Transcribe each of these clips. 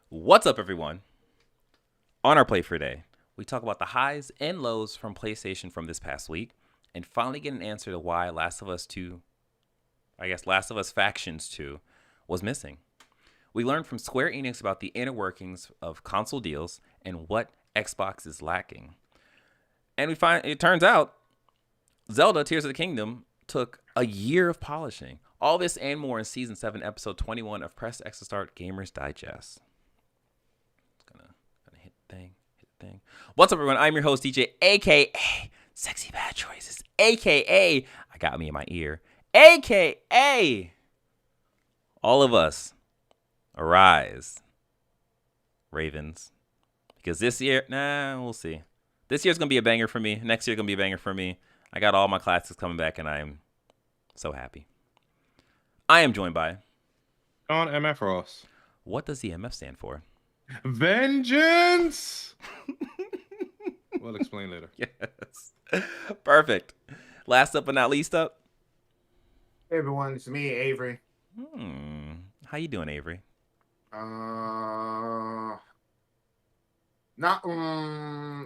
What's up, everyone? On our play for today, we talk about the highs and lows from PlayStation from this past week, and finally get an answer to why Last of Us 2, Last of Us Factions 2, was missing. We learned from Square Enix about the inner workings of console deals and what Xbox is lacking. And we find it turns out Zelda Tears of the Kingdom took a year of polishing. All this and more in Season 7, Episode 21 of Press X to Start Gamers Digest. Gonna hit the thing. What's up, everyone? I'm your host, DJ, aka Sexy Bad Choices, aka I got me in my ear, aka all of us arise, Ravens. Because this year, we'll see. This year's gonna be a banger for me. Next year's gonna be a banger for me. I got all my classics coming back, and I'm so happy. I am joined by On MF Ross. What does the MF stand for? Vengeance! We'll explain later. Yes. Perfect. Last up but not least up. Hey everyone, it's me, Avery. How you doing, Avery? Not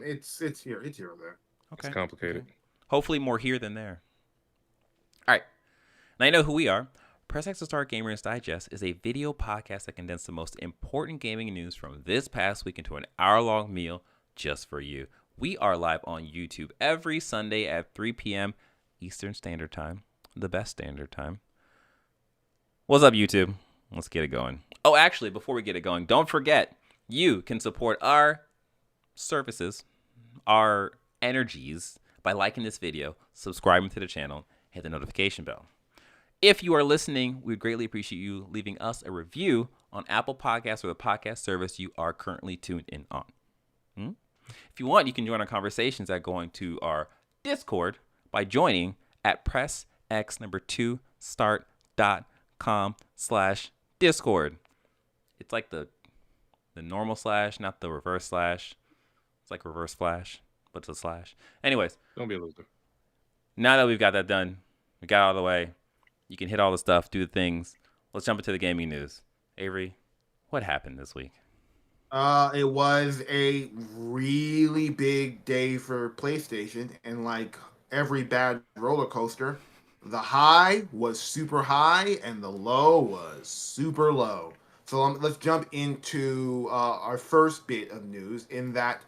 it's here or there. Okay. It's complicated. Okay. Hopefully more here than there. All right. Now you know who we are. Press X to Start Gamers Digest is a video podcast that condenses the most important gaming news from this past week into an hour-long meal just for you. We are live on YouTube every Sunday at 3 p.m. Eastern Standard Time, the best standard time. What's up, YouTube? Let's get it going. Oh, actually, before we get it going, don't forget, you can support our services, our energies, by liking this video, subscribing to the channel, hit the notification bell. If you are listening, we'd greatly appreciate you leaving us a review on Apple Podcasts or the podcast service you are currently tuned in on. If you want, you can join our conversations at going to our Discord by joining at pressx2start.com/Discord. It's like the normal slash, not the reverse slash. It's like reverse flash, but it's a slash. Anyways. Don't be a loser. Now that we've got that done, we got it out of the way. You can hit all the stuff, do the things. Let's jump into the gaming news. Avery, what happened this week? It was a really big day for PlayStation, and like every bad roller coaster, the high was super high and the low was super low. So let's jump into our first bit of news in that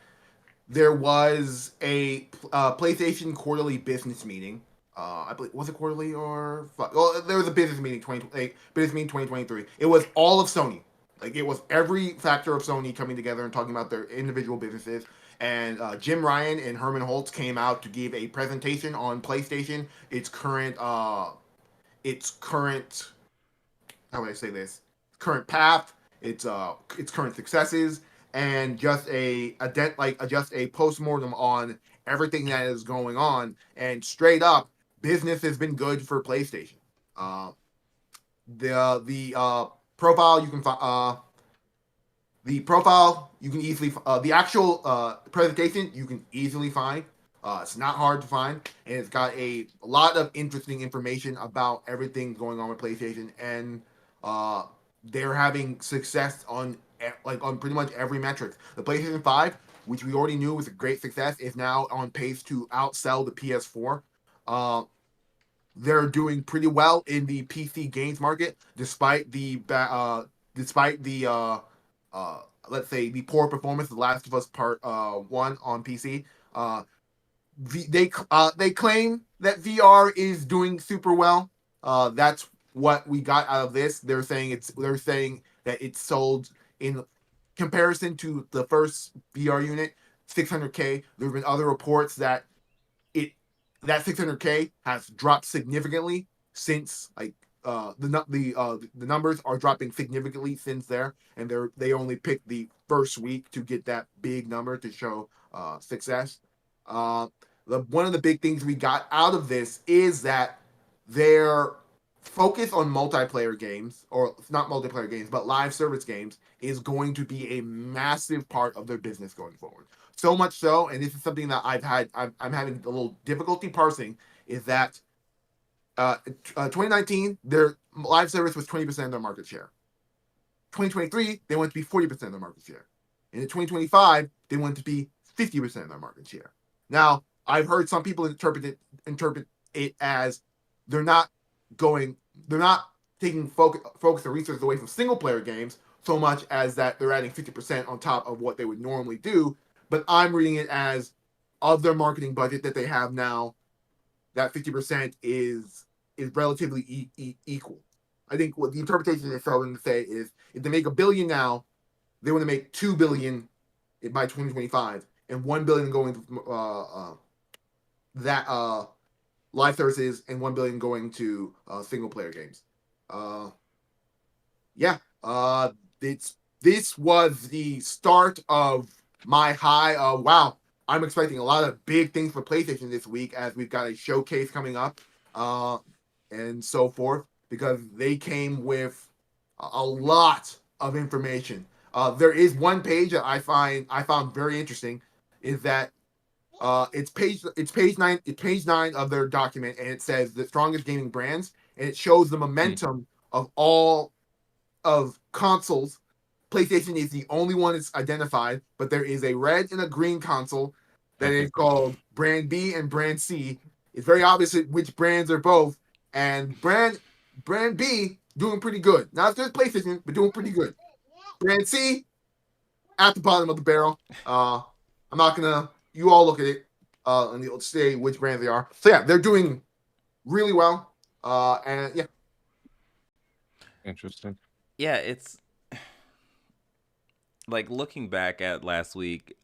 there was a PlayStation quarterly business meeting. I believe, was it quarterly or well, there was a business meeting 2023. It was all of Sony. Like, it was every factor of Sony coming together and talking about their individual businesses. And Jim Ryan and Herman Holtz came out to give a presentation on PlayStation, its current how would I say this? Current path, its current successes, and just a postmortem on everything that is going on. And straight up, business has been good for PlayStation. The profile you can find. The profile you can easily the actual presentation you can easily find. It's not hard to find, and it's got a lot of interesting information about everything going on with PlayStation, and they're having success on pretty much every metric. The PlayStation 5, which we already knew was a great success, is now on pace to outsell the PS4. They're doing pretty well in the PC games market, despite the let's say the poor performance of The Last of Us Part 1 on PC. They claim that VR is doing super well. That's what we got out of this. They're saying that it's sold in comparison to the first VR unit, 600K. There have been other reports that that 600K has dropped significantly since the numbers are dropping significantly since there, and they only picked the first week to get that big number to show success. One of the big things we got out of this is that their focus on multiplayer games, or not multiplayer games, but live service games, is going to be a massive part of their business going forward. So much so, and this is something that I'm having a little difficulty parsing, is that 2019 their live service was 20% of their market share. 2023, they want it to be 40% of their market share. And in 2025, they want it to be 50% of their market share. Now, I've heard some people interpret it as they're not taking focus or resources away from single player games so much as that they're adding 50% on top of what they would normally do. But I'm reading it as of their marketing budget that they have now, that 50% is relatively equal. I think what the interpretation they're trying to say is if they make $1 billion now, they want to make $2 billion by 2025 and $1 billion going to live services and $1 billion going to single player games. This was the start of my high. Wow, I'm expecting a lot of big things for PlayStation this week as we've got a showcase coming up, and so forth, because they came with a lot of information. There is one page that I found very interesting, is that it's page 9 of their document, and it says the strongest gaming brands, and it shows the momentum of all of consoles. PlayStation is the only one that's identified, but there is a red and a green console that is called Brand B and Brand C. It's very obvious which brands are both, and Brand B doing pretty good. Not as good as PlayStation, but doing pretty good. Brand C at the bottom of the barrel. I'm not gonna. You all look at it and you'll say which brands they are. So yeah, they're doing really well. And yeah, Interesting. Yeah, it's like looking back at last week,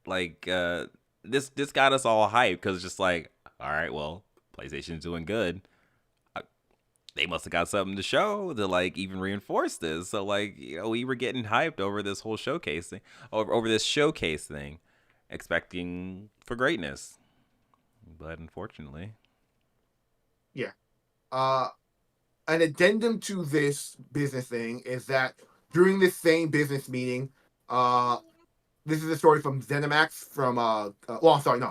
like this got us all hyped because just like, all right, well, PlayStation's doing good. They must have got something to show to like even reinforce this. So like, we were getting hyped over this whole showcase thing, over this showcase thing, expecting for greatness, but unfortunately, yeah. An addendum to this business thing is that during this same business meeting, this is a story from Zenimax from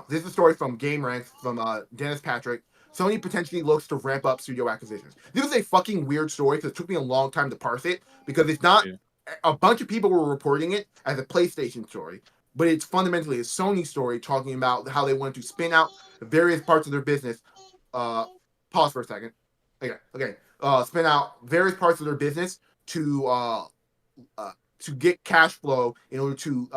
this is a story from Gameranx from Dennis Patrick. Sony potentially looks to ramp up studio acquisitions. This is a fucking weird story because it took me a long time to parse it, because it's not a bunch of people were reporting it as a PlayStation story, but it's fundamentally a Sony story talking about how they want to spin out various parts of their business. Pause for a second. Okay. Spin out various parts of their business to get cash flow in order to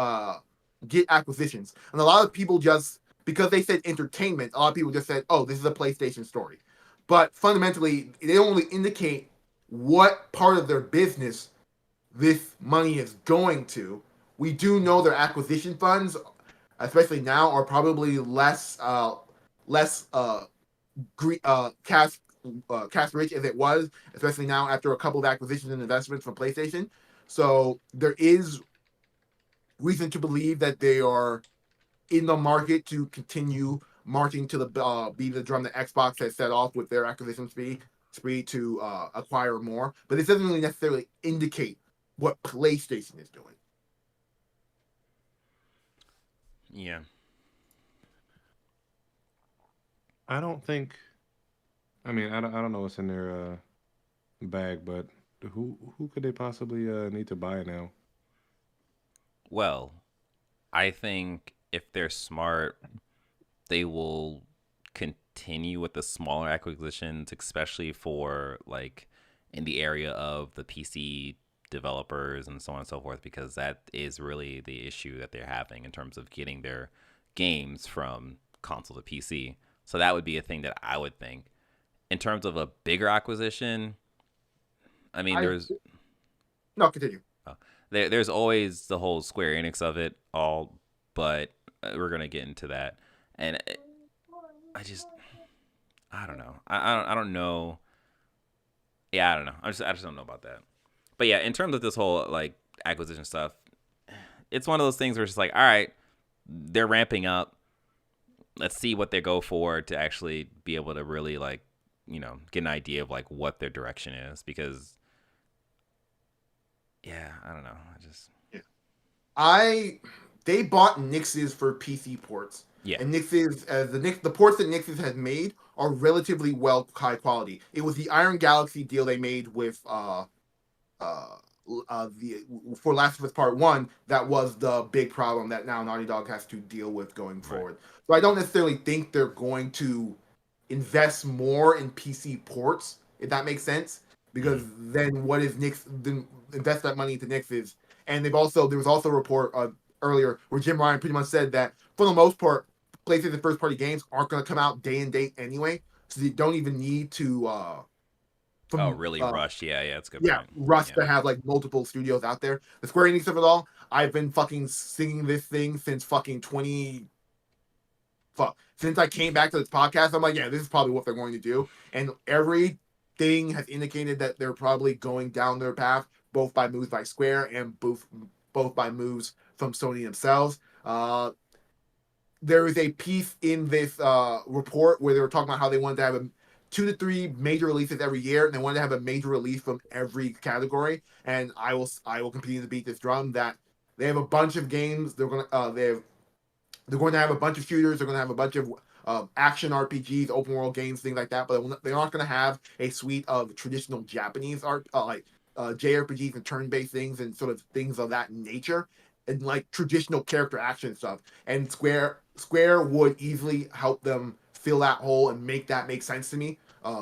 get acquisitions. And a lot of people just, because they said entertainment, a lot of people just said, oh, this is a PlayStation story. But fundamentally, they don't really indicate what part of their business this money is going to. We do know their acquisition funds, especially now, are probably less cash rich as it was, especially now after a couple of acquisitions and investments from PlayStation. So there is reason to believe that they are in the market to continue marching to the beat of the drum that Xbox has set off with their acquisition spree to acquire more. But it doesn't really necessarily indicate what PlayStation is doing. yeah. I don't think. I mean, I don't know what's in their bag, but who could they possibly need to buy now? Well, I think if they're smart, they will continue with the smaller acquisitions, especially for like in the area of the PC developers and so on and so forth, because that is really the issue that they're having in terms of getting their games from console to PC. So that would be a thing that I would think. In terms of a bigger acquisition, I mean, Continue. There's always the whole Square Enix of it all, but we're gonna get into that. And I don't know. I don't know. Yeah, I don't know. I just don't know about that. But yeah, in terms of this whole like acquisition stuff, it's one of those things where it's just like, all right, they're ramping up. Let's see what they go for to actually be able to really like, get an idea of like what their direction is, because yeah, I don't know. They bought Nixes for PC ports. Yeah. And Nixes, the ports that Nixes has made are relatively high quality. It was the Iron Galaxy deal they made with for Last of Us Part 1, that was the big problem that now Naughty Dog has to deal with going forward. So I don't necessarily think they're going to invest more in PC ports, if that makes sense. Because then what is Nix? Then invest that money into Nix's. And there was also a report earlier where Jim Ryan pretty much said that for the most part, PlayStation first party games aren't going to come out day and date anyway, so they don't even need to really rush. Yeah, that's a good yeah, point. rush to have like multiple studios out there. The Square Enix of it all, I've been fucking singing this thing since fucking since I came back to this podcast. I'm like, yeah, this is probably what they're going to do, and everything has indicated that they're probably going down their path, both by moves by Square and both by moves from Sony themselves. There is a piece in this report where they were talking about how they wanted to have 2 to 3 major releases every year, and they wanted to have a major release from every category. And I will continue to beat this drum that they have a bunch of games. They're going to have a bunch of shooters. They're going to have a bunch of action RPGs, open world games, things like that. But they're not going to have a suite of traditional Japanese art JRPGs and turn-based things and sort of things of that nature, and like traditional character action stuff. And Square would easily help them fill that hole and make that make sense to me.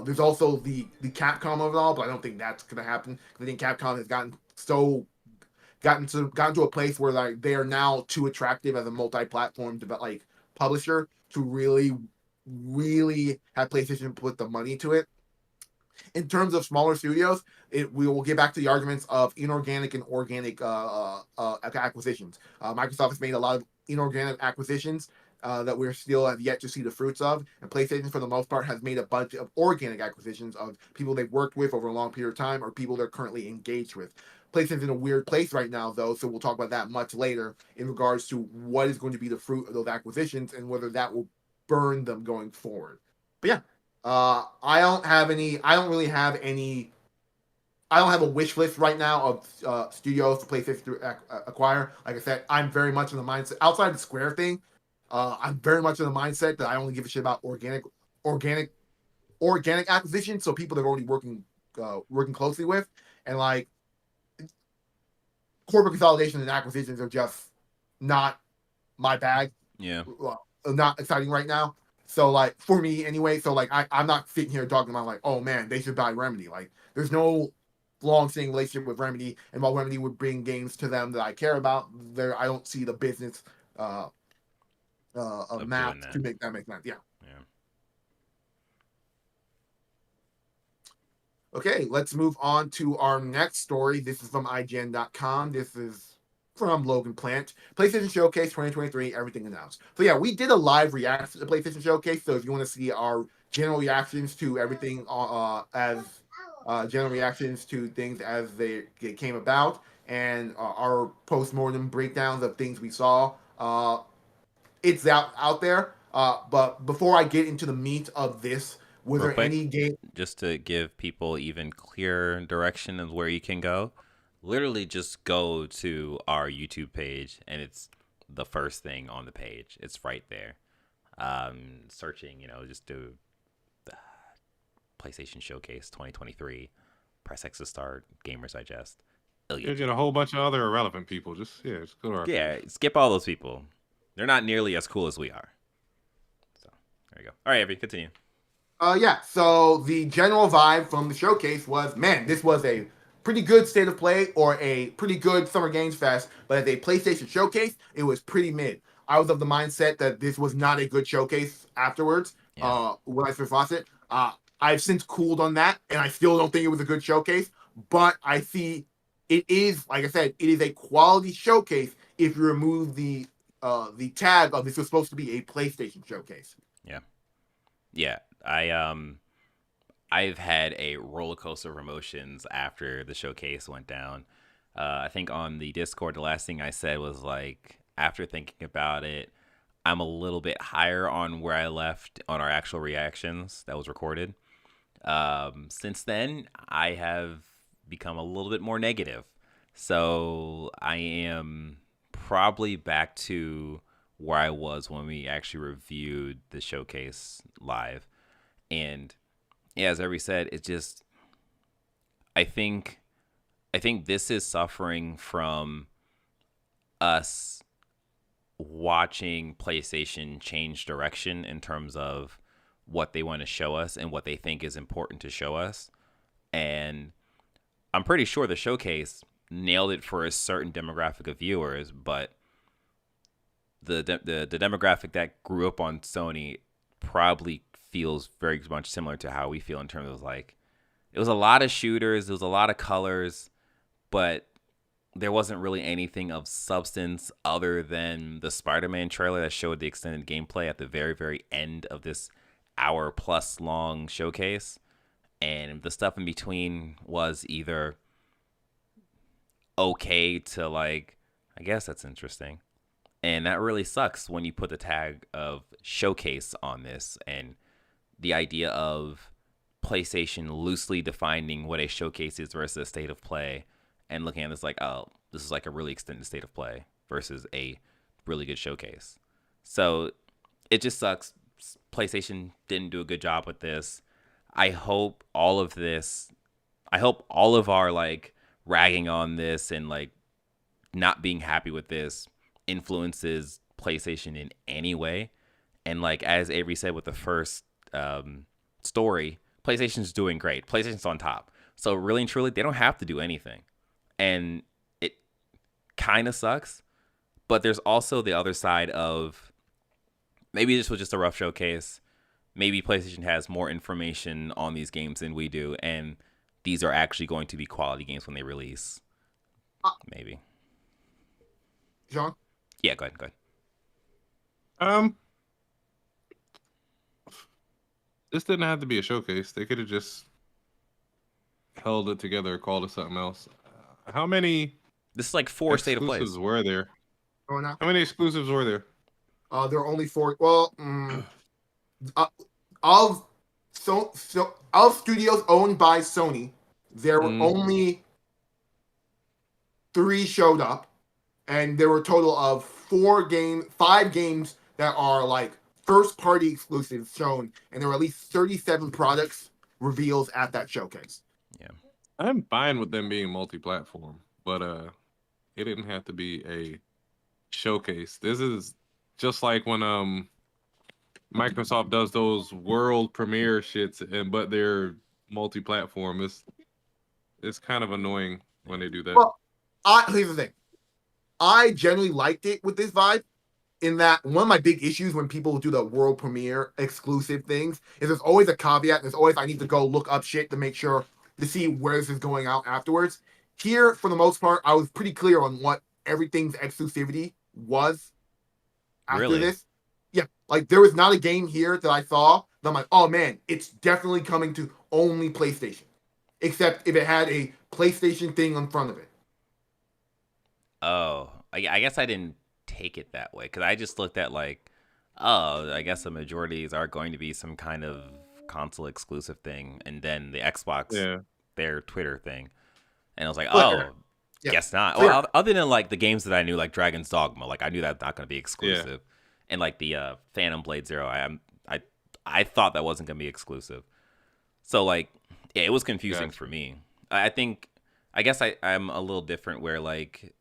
There's also the Capcom of it all, but I don't think that's gonna happen. I think Capcom has gotten to a place where like they are now too attractive as a multi-platform publisher to really have PlayStation put the money to it. In terms of smaller studios, we will get back to the arguments of inorganic and organic acquisitions. Microsoft has made a lot of inorganic acquisitions that we're still have yet to see the fruits of, and PlayStation, for the most part, has made a bunch of organic acquisitions of people they've worked with over a long period of time or people they're currently engaged with. PlayStation's in a weird place right now, though, so we'll talk about that much later in regards to what is going to be the fruit of those acquisitions and whether that will burn them going forward. But yeah, I don't have any. I don't really have any. I don't have a wish list right now of studios for PlayStation to acquire. Like I said, I'm very much in the mindset outside the Square thing. I'm very much in the mindset that I only give a shit about organic acquisitions. So people they're already working closely with, and like corporate consolidation and acquisitions are just not my bag. Yeah. Not exciting right now. So like for me anyway, so like I'm not sitting here talking about like, oh man, they should buy Remedy. Like there's no long-standing relationship with Remedy, and while Remedy would bring games to them that I care about, I don't see the business of math to make that make sense. Yeah. Okay, let's move on to our next story. This is from IGN.com. This is from Logan Plant. PlayStation Showcase 2023, everything announced. So yeah, we did a live reaction to the PlayStation Showcase. So if you want to see our general reactions to everything general reactions to things as they came about, and our post-mortem breakdowns of things we saw, it's out there. But before I get into the meat of this, was there any game? Just to give people even clearer direction of where you can go, literally just go to our YouTube page, and it's the first thing on the page. It's right there. Searching, just do PlayStation Showcase 2023, press X to start, Gamers Digest. You'll get a whole bunch of other irrelevant people. Just go to our page. Skip all those people. They're not nearly as cool as we are. So there you go. All right, Avery, continue. Yeah, so the general vibe from the showcase was, man, this was a pretty good state of play or a pretty good Summer Games Fest, but as a PlayStation Showcase, it was pretty mid. I was of the mindset that this was not a good showcase afterwards. When I first watched it, I've since cooled on that, and I still don't think it was a good showcase, but I see it is, like I said, it is a quality showcase if you remove the tag of this was supposed to be a PlayStation Showcase. Yeah. I've had a roller coaster of emotions after the showcase went down. I think on the Discord, the last thing I said was like, after thinking about it, I'm a little bit higher on where I left on our actual reactions that was recorded. Since then, I have become a little bit more negative. So I am probably back to where I was when we actually reviewed the showcase live. And yeah, as Avery said, it's just, I think I think this is suffering from us watching PlayStation change direction in terms of what they want to show us and what they think is important to show us. And I'm pretty sure the showcase nailed it for a certain demographic of viewers, but the demographic that grew up on Sony probably feels very much similar to how we feel in terms of like, it was a lot of shooters, it was a lot of colors, but there wasn't really anything of substance other than the Spider-Man trailer that showed the extended gameplay at the very, very end of this hour-plus long showcase. And the stuff in between was either okay to like, I guess that's interesting. And that really sucks when you put the tag of showcase on this and the idea of PlayStation loosely defining what a showcase is versus a state of play, and looking at this like, oh, this is like a really extended state of play versus a really good showcase. So it just sucks. PlayStation didn't do a good job with this. I hope all of our like ragging on this and like not being happy with this influences PlayStation in any way. And like as Avery said with the first story, PlayStation's doing great. PlayStation's on top. So really and truly, they don't have to do anything. And it kind of sucks. But there's also the other side of maybe this was just a rough showcase. Maybe PlayStation has more information on these games than we do. And these are actually going to be quality games when they release. Maybe. John? Yeah, go ahead. This didn't have to be a showcase. They could have just held it together or called it something else. How many This is like 4 state of plays. exclusives were there? Oh, no. How many exclusives were there? There are only 4. Well, of studios owned by Sony, there were only 3 showed up, and there were a total of 5 games that are like first-party exclusives shown, and there were at least 37 products reveals at that showcase. Yeah, I'm fine with them being multi-platform, but it didn't have to be a showcase. This is just like when Microsoft does those world premiere shits, but they're multi-platform. It's kind of annoying when they do that. Well, here's the thing. I generally liked it with this vibe, in that one of my big issues when people do the world premiere exclusive things is there's always a caveat. There's always, I need to go look up shit to make sure to see where this is going out afterwards. Here, for the most part, I was pretty clear on what everything's exclusivity was after this. Yeah, like there was not a game here that I saw that I'm like, oh man, it's definitely coming to only PlayStation. Except if it had a PlayStation thing in front of it. Oh, I guess I didn't take it that way, because I just looked at like, oh, I guess the majorities are going to be some kind of console exclusive thing, and then the Xbox, their Twitter thing, and I was like, guess not. Well, other than like the games that I knew, like Dragon's Dogma, like I knew that's not going to be exclusive, and like the Phantom Blade Zero, I thought that wasn't going to be exclusive, so like it was confusing for me. I guess I'm a little different, where like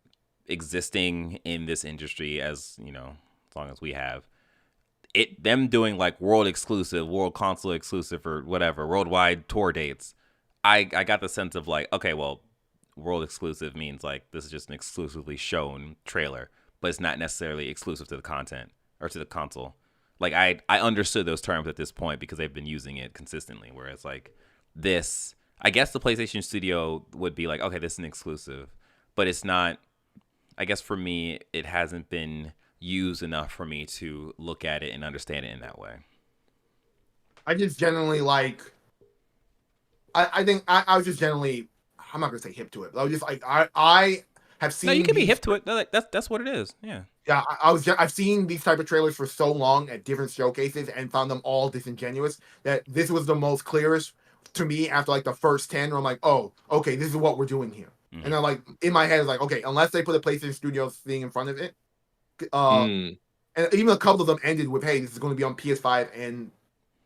existing in this industry, as you know, as long as we have it, them doing like world exclusive, world console exclusive, or whatever, worldwide tour dates, I got the sense of like, okay, well, world exclusive means like this is just an exclusively shown trailer, but it's not necessarily exclusive to the content or to the console. Like I understood those terms at this point because they've been using it consistently, whereas like this, I guess the PlayStation Studio would be like, okay, this is an exclusive, but it's not. I guess for me, it hasn't been used enough for me to look at it and understand it in that way. I just generally like. I think I was just generally. I'm not gonna say hip to it. But I was just like I have seen. No, you can be hip to it. That's what it is. Yeah. Yeah, I've seen these type of trailers for so long at different showcases and found them all disingenuous. That this was the most clearest to me after like the first 10. Where I'm like, oh, okay, this is what we're doing here. Mm-hmm. And I'm like, in my head, it's like, okay, unless they put a PlayStation Studios thing in front of it, and even a couple of them ended with, hey, this is going to be on PS5 and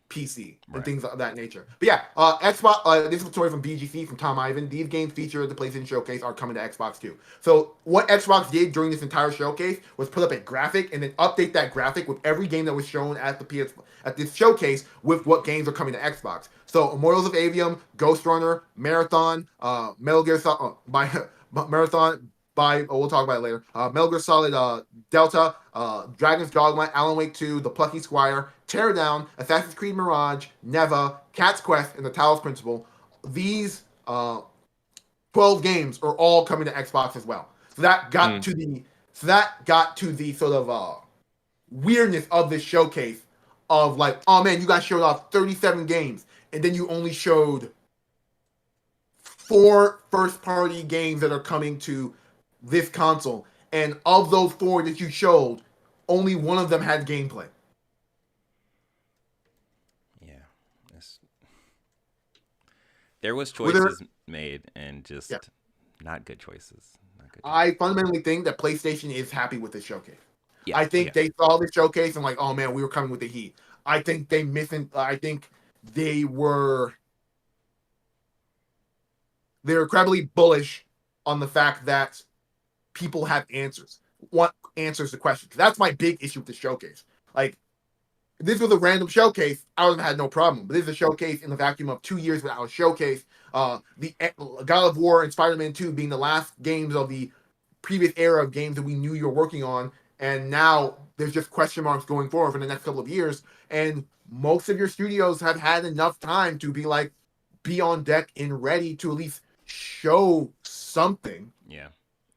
PC and Right. things of that nature. But yeah, Xbox. This is a story from BGC from Tom Ivan. These games featured at the PlayStation Showcase are coming to Xbox too. So what Xbox did during this entire showcase was put up a graphic and then update that graphic with every game that was shown at this showcase with what games are coming to Xbox. So Immortals of Avium, Ghost Runner, Marathon, Metal Gear Solid by Marathon. We'll talk about it later. Metal Gear Solid Delta, Dragon's Dogma, Alan Wake 2, The Plucky Squire, Teardown, Assassin's Creed Mirage, Neva, Cat's Quest, and The Talos Principle. These 12 games are all coming to Xbox as well. So that got to the sort of weirdness of this showcase of like, oh man, you guys showed off 37 games, and then you only showed 4 first-party games that are coming to this console, and of those 4 that you showed, only one of them had gameplay. Yeah, there was choices made, and just not good choices. I fundamentally think that PlayStation is happy with this showcase. Yeah, I think they saw this showcase and like, oh man, we were coming with the heat. I think they were incredibly bullish on the fact that people have answers, want answers to questions. That's my big issue with the showcase. Like, if this was a random showcase, I would have had no problem. But this is a showcase in the vacuum of 2 years without a showcase. The God of War and Spider-Man 2 being the last games of the previous era of games that we knew you were working on, and now there's just question marks going forward for the next couple of years. And most of your studios have had enough time to be on deck and ready to at least show something. Yeah.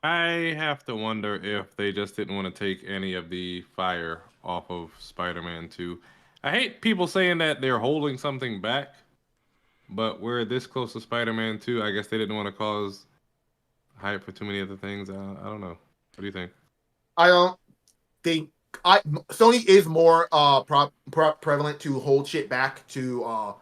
I have to wonder if they just didn't want to take any of the fire off of Spider-Man 2. I hate people saying that they're holding something back, but we're this close to Spider-Man 2. I guess they didn't want to cause hype for too many other things. I don't know. What do you think? I don't think Sony is more prevalent to hold shit back to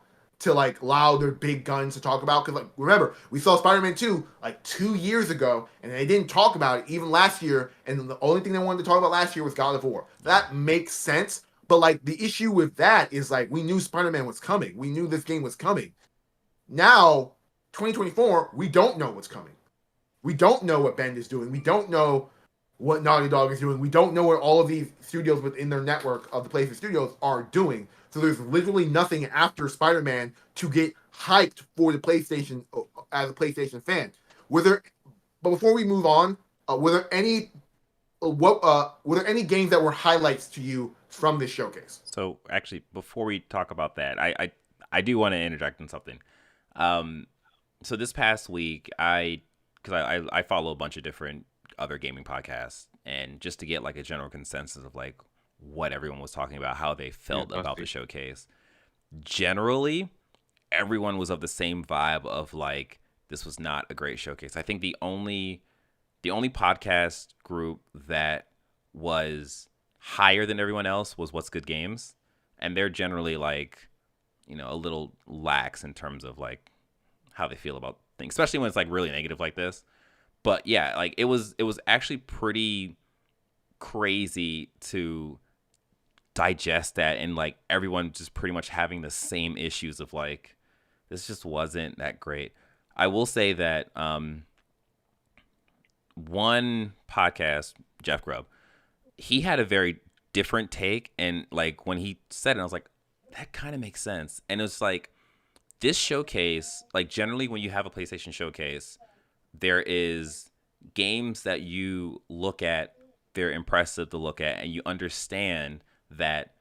like allow their big guns to talk about, because like remember, we saw Spider-Man 2 like 2 years ago and they didn't talk about it even last year, and the only thing they wanted to talk about last year was God of War. That makes sense, but like the issue with that is like we knew Spider-Man was coming, we knew this game was coming. Now 2024, we don't know what's coming. We don't know what Bend is doing. We don't know what Naughty Dog is doing. We don't know what all of these studios within their network of the PlayStation Studios are doing. So there's literally nothing after Spider-Man to get hyped for the PlayStation as a PlayStation fan. But before we move on, were there any games that were highlights to you from this showcase? So actually, before we talk about that, I do want to interject on something. So this past week, because I follow a bunch of different other gaming podcasts, and just to get like a general consensus of like what everyone was talking about, how they felt about the showcase. Generally, everyone was of the same vibe of like, this was not a great showcase. I think the only podcast group that was higher than everyone else was What's Good Games, and they're generally like, a little lax in terms of like how they feel about things, especially when it's like really negative like this. But yeah, like it was actually pretty crazy to digest that, and like everyone just pretty much having the same issues of like, this just wasn't that great. I will say that one podcast, Jeff Grubb, he had a very different take, and like when he said it, I was like, that kind of makes sense. And it's like, this showcase, like generally when you have a PlayStation showcase, there is games that you look at, they're impressive to look at, and you understand that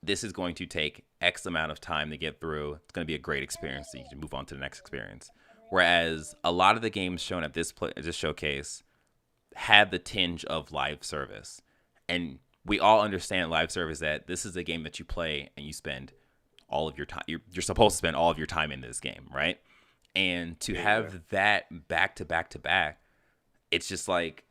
this is going to take X amount of time to get through. It's going to be a great experience, so you can move on to the next experience. Whereas a lot of the games shown at this showcase had the tinge of live service. And we all understand live service, that this is a game that you play and you spend all of your time. You're supposed to spend all of your time in this game, right? And to have that back to back to back, it's just like,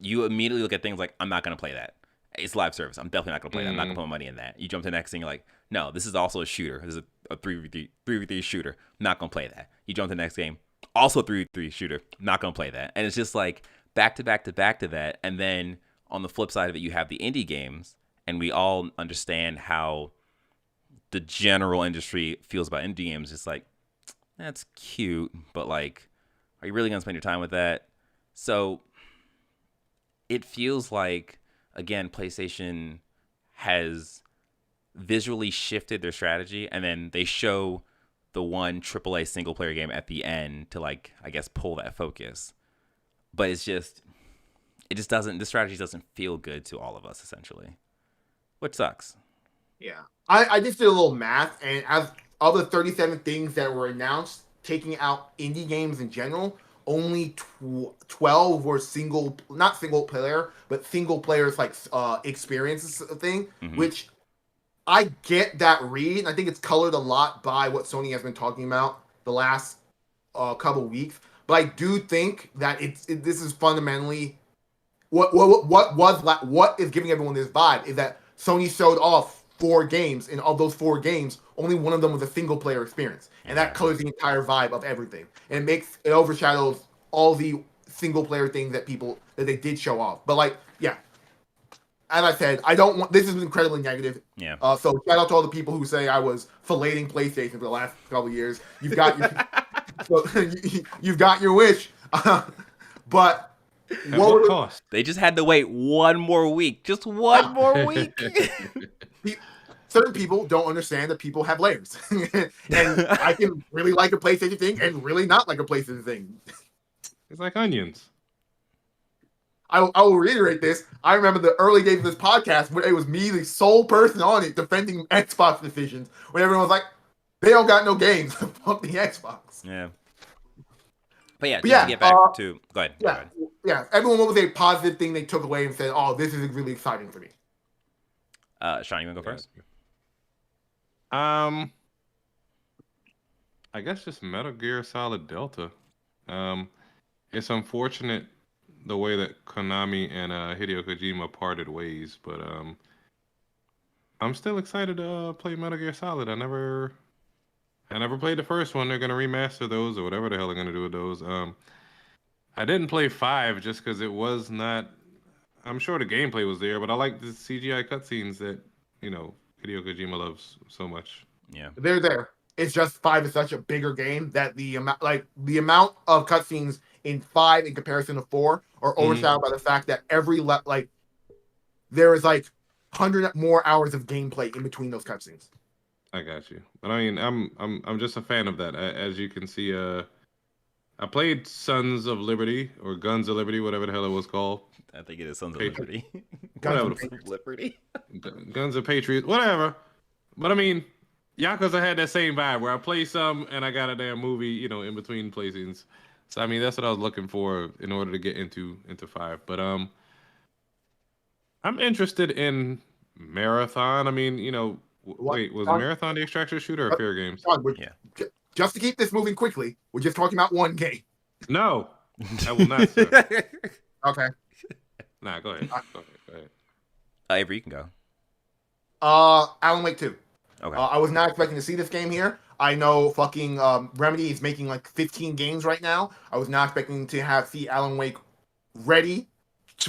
you immediately look at things like, I'm not going to play that. It's live service. I'm definitely not going to play that. I'm not going to put my money in that. You jump to the next thing, you're like, no, this is also a shooter. This is a 3v3 shooter. I'm not going to play that. You jump to the next game, also a 3v3 shooter. I'm not going to play that. And it's just like back to back to back to that. And then on the flip side of it, you have the indie games, and we all understand how the general industry feels about indie games. It's like, that's cute, but like, are you really gonna spend your time with that? So it feels like, again, PlayStation has visually shifted their strategy, and then they show the one AAA single player game at the end to, like, I guess, pull that focus. But it just doesn't, the strategy doesn't feel good to all of us, essentially, which sucks. Yeah. I just did a little math, and as of the 37 things that were announced, taking out indie games in general, only 12 were not single player, but single players like experiences thing, which I get that read. And I think it's colored a lot by what Sony has been talking about the last couple weeks. But I do think that this is fundamentally what is giving everyone this vibe is that Sony showed off 4 games, and of those 4 games, only one of them was a single player experience, and that colors the entire vibe of everything, and it overshadows all the single player things that they did show off. But like, yeah, as I said, I don't want this is incredibly negative. Yeah. So shout out to all the people who say I was filleting PlayStation for the last couple of years. You've got you've got your wish, but. At what cost? They just had to wait one more week. Just one more week. Certain people don't understand that people have layers. And I can really like a PlayStation thing and really not like a PlayStation thing. It's like onions. I will reiterate this. I remember the early days of this podcast when it was me, the sole person on it, defending Xbox decisions. When everyone was like, they don't got no games. Fuck the Xbox. Yeah. But yeah, to get back to... Go ahead. Yeah. Go ahead. Yeah, everyone, what was a positive thing they took away and said, oh, this is really exciting for me? Sean, you want to go first? I guess just Metal Gear Solid Delta. It's unfortunate the way that Konami and Hideo Kojima parted ways, but I'm still excited to play Metal Gear Solid. I never played the first one. They're gonna remaster those or whatever the hell they're gonna do with those. I didn't play 5 just because it was not. I'm sure the gameplay was there, but I like the CGI cutscenes that Hideo Kojima loves so much. Yeah, they're there. It's just 5 is such a bigger game that the amount of cutscenes in 5 in comparison to 4 are overshadowed by the fact that there is 100 more hours of gameplay in between those cutscenes. I got you, but I mean, I'm just a fan of that. As you can see, I played Sons of Liberty or Guns of Liberty, whatever the hell it was called. I think it is Sons of Liberty. Guns of Liberty. Guns of Patriots, whatever. But I mean, Yakuza had that same vibe where I play some and I got a damn movie, in between playthings. So I mean, that's what I was looking for in order to get into 5. But I'm interested in Marathon. I mean, wait, was Marathon the extraction shooter or Fairgame? Yeah. Just to keep this moving quickly, we're just talking about one game. No, I will not, sir. Okay. Nah, go ahead. Go ahead. Avery, you can go. Alan Wake 2. Okay. I was not expecting to see this game here. I know fucking Remedy is making 15 games right now. I was not expecting to see Alan Wake ready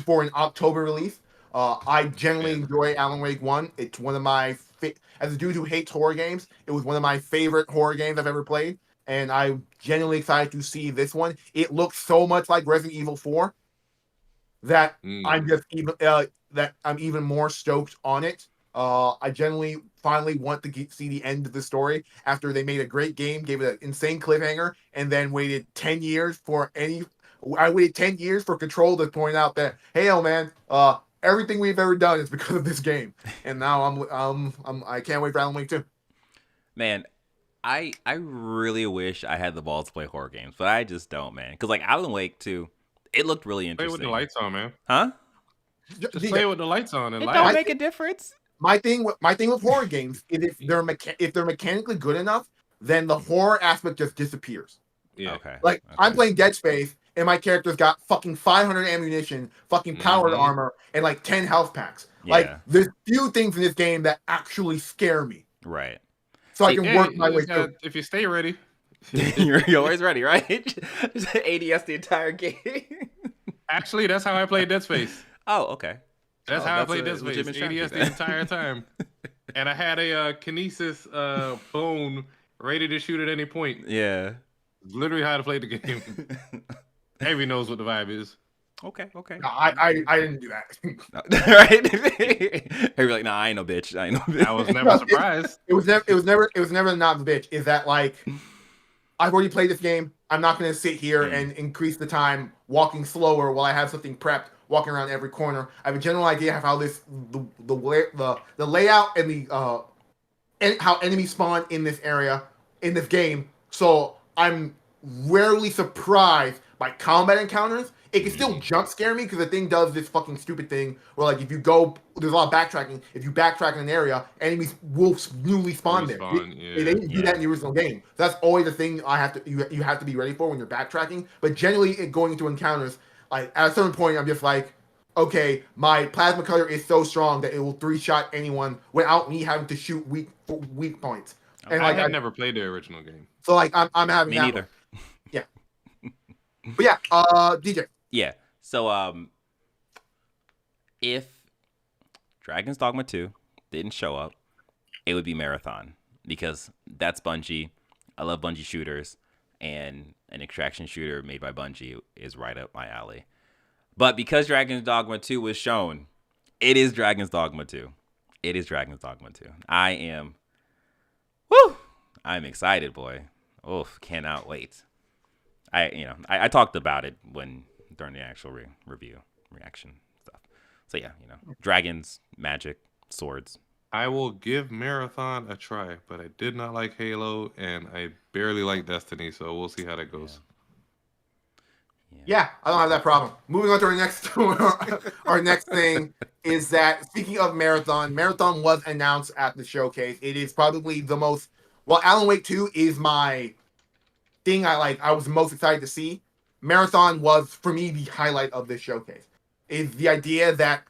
for an October release. I generally enjoy Alan Wake 1. It's one of my as a dude who hates horror games, it was one of my favorite horror games I've ever played, and I'm genuinely excited to see this one. It looks so much like Resident Evil 4 that I'm even more stoked on it. I generally finally want to see the end of the story after they made a great game, gave it an insane cliffhanger, and then waited 10 years for Control to point out that, hey, man, everything we've ever done is because of this game, and now I can't wait for Alan Wake 2. Man, I really wish I had the balls to play horror games, but I just don't, man. Because Alan Wake 2, it looked really interesting. Play with the lights on, man. Huh? Just play with the lights on and it don't make a difference. My thing with horror games is if they're mechanically good enough, then the horror aspect just disappears. Yeah. Okay. I'm playing Dead Space, and my character's got fucking 500 ammunition, fucking powered armor, and 10 health packs. Yeah. There's few things in this game that actually scare me. Right. So I can work my way through. If you stay ready. You're always ready, right? Just ADS the entire game. Actually, that's how I played Dead Space. Oh, okay. That's Oh, how I that's played a this phase. legitimate strategy ADS the then. entire time. And I had a kinesis bone ready to shoot at any point. Yeah. Literally how to play the game. Everybody knows what the vibe is. Okay. No, I didn't do that. Right? You're like, nah, I ain't no bitch. I ain't no bitch. I was never surprised. It was never not the bitch. Is that like I've already played this game. I'm not going to sit here and increase the time walking slower while I have something prepped, walking around every corner. I have a general idea of how the layout and the and how enemies spawn in this area in this game. So I'm rarely surprised by combat encounters. It can still jump scare me because the thing does this fucking stupid thing where, like, if you go, there's a lot of backtracking. If you backtrack in an area, enemies will newly spawn there. They didn't do that in the original game. So that's always the thing you have to be ready for when you're backtracking. But generally, going into encounters, like at a certain point, I'm just like, okay, my plasma cutter is so strong that it will 3-shot anyone without me having to shoot weak points. And I like had never played the original game. so like I'm having Me that neither. one. Yeah. But yeah, DJ. Yeah. So if Dragon's Dogma 2 didn't show up, it would be Marathon because that's Bungie. I love Bungie shooters, and an extraction shooter made by Bungie is right up my alley. But because Dragon's Dogma 2 was shown, it is Dragon's Dogma 2. It is Dragon's Dogma 2. I'm excited, boy. Oof, cannot wait. I talked about it during the actual reaction stuff. So yeah, dragons, magic, swords. I will give Marathon a try, but I did not like Halo, and I barely like Destiny, so we'll see how that goes. Yeah, I don't have that problem. Moving on to our next thing is that speaking of Marathon was announced at the showcase. It is probably the most Alan Wake 2 is my thing I was most excited to see. Marathon was for me the highlight of this showcase. Is the idea that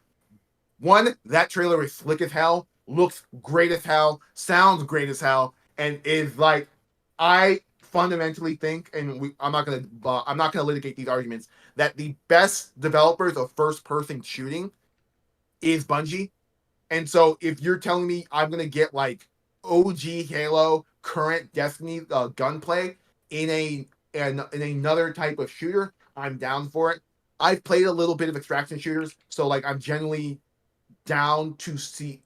that trailer is slick as hell, looks great as hell, sounds great as hell, and is like I fundamentally think, and I'm not gonna litigate these arguments, that the best developers of first-person shooting is Bungie. And so if you're telling me I'm gonna get like OG Halo, current Destiny gunplay in another type of shooter, I'm down for it. I've played a little bit of extraction shooters, so like I'm generally down to see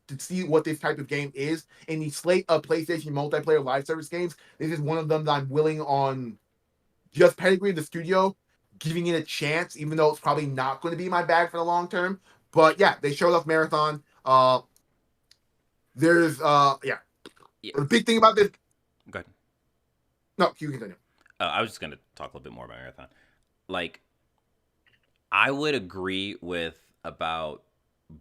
what this type of game is. In the slate of PlayStation multiplayer live service games, this is one of them that I'm willing on just pedigree of the studio, giving it a chance, even though it's probably not going to be my bag for the long term. But yeah, they showed off Marathon. There's The big thing about this. Go ahead. No, you continue. I was just gonna talk a little bit more about Marathon. Like, I would agree with about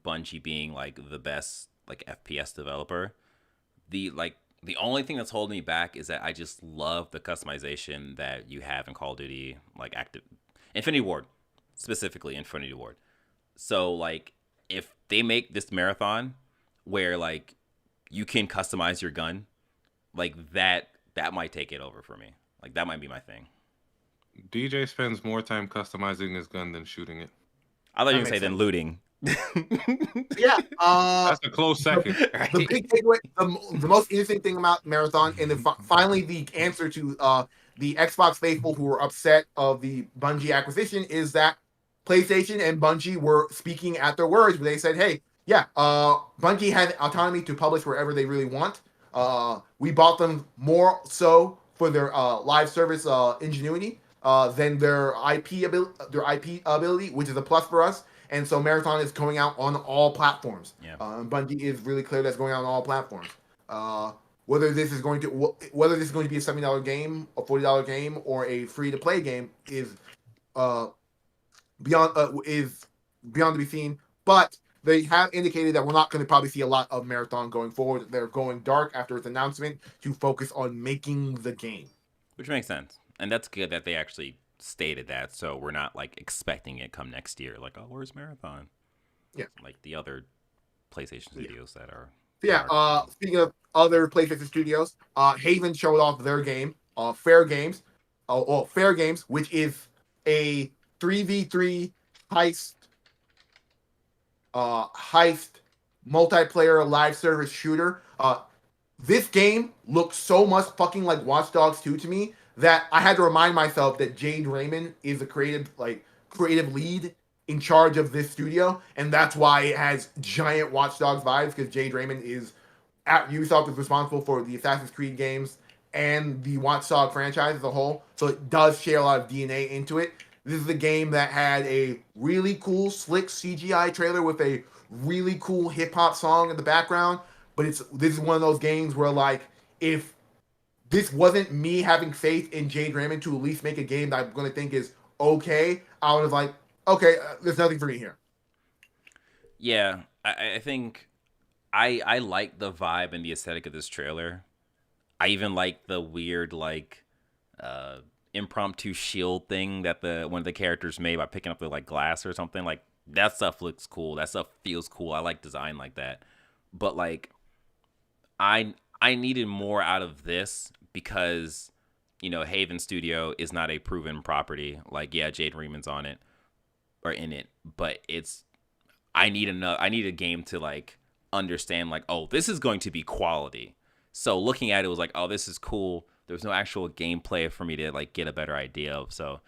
Bungie being like the best like FPS developer. The only thing that's holding me back is that I just love the customization that you have in Call of Duty, like Infinity Ward, specifically Infinity Ward. So like if they make this Marathon where like you can customize your gun, like that might take it over for me. Like that might be my thing. DJ spends more time customizing his gun than shooting it. I thought you were gonna say then looting. Yeah, that's a close second. The big takeaway, the most interesting thing about Marathon, and then finally the answer to the Xbox faithful who were upset of the Bungie acquisition, is that PlayStation and Bungie were speaking at their words, where they said, "Hey, yeah, Bungie has autonomy to publish wherever they really want. We bought them more so for their live service ingenuity than their IP ability, which is a plus for us." And so Marathon is going out on all platforms. Yeah. Bungie is really clear that's going out on all platforms. Whether this is going to be a $70 game, a $40 game, or a free-to-play game is beyond to be seen. But they have indicated that we're not going to probably see a lot of Marathon going forward. They're going dark after its announcement to focus on making the game. Which makes sense. And that's good that they actually stated that, so we're not like expecting it come next year. Like, oh, where's Marathon? Yeah. Like the other PlayStation studios that are. Yeah. Speaking of other PlayStation studios, Haven showed off their game, Fairgame, which is a 3v3 heist heist multiplayer live service shooter. This game looks so much fucking like Watch Dogs 2 to me that I had to remind myself that Jade Raymond is the creative lead in charge of this studio, and that's why it has giant Watch Dogs vibes, because Jade Raymond is at Ubisoft is responsible for the Assassin's Creed games and the Watch Dogs franchise as a whole, so it does share a lot of DNA into it. This is a game that had a really cool, slick CGI trailer with a really cool hip hop song in the background. But this is one of those games where, like, if this wasn't me having faith in Jade Raymond to at least make a game that I'm going to think is okay, I would have like, okay, there's nothing for me here. Yeah, I think I like the vibe and the aesthetic of this trailer. I even like the weird like impromptu shield thing that one of the characters made by picking up the like glass or something. Like that stuff looks cool. That stuff feels cool. I like design like that. But like I needed more out of this because Haven Studio is not a proven property. Like yeah, Jade Raymond's on it or in it, but I need a game to like understand like, oh, this is going to be quality. So looking at it was like, oh, this is cool. There's no actual gameplay for me to like get a better idea of. So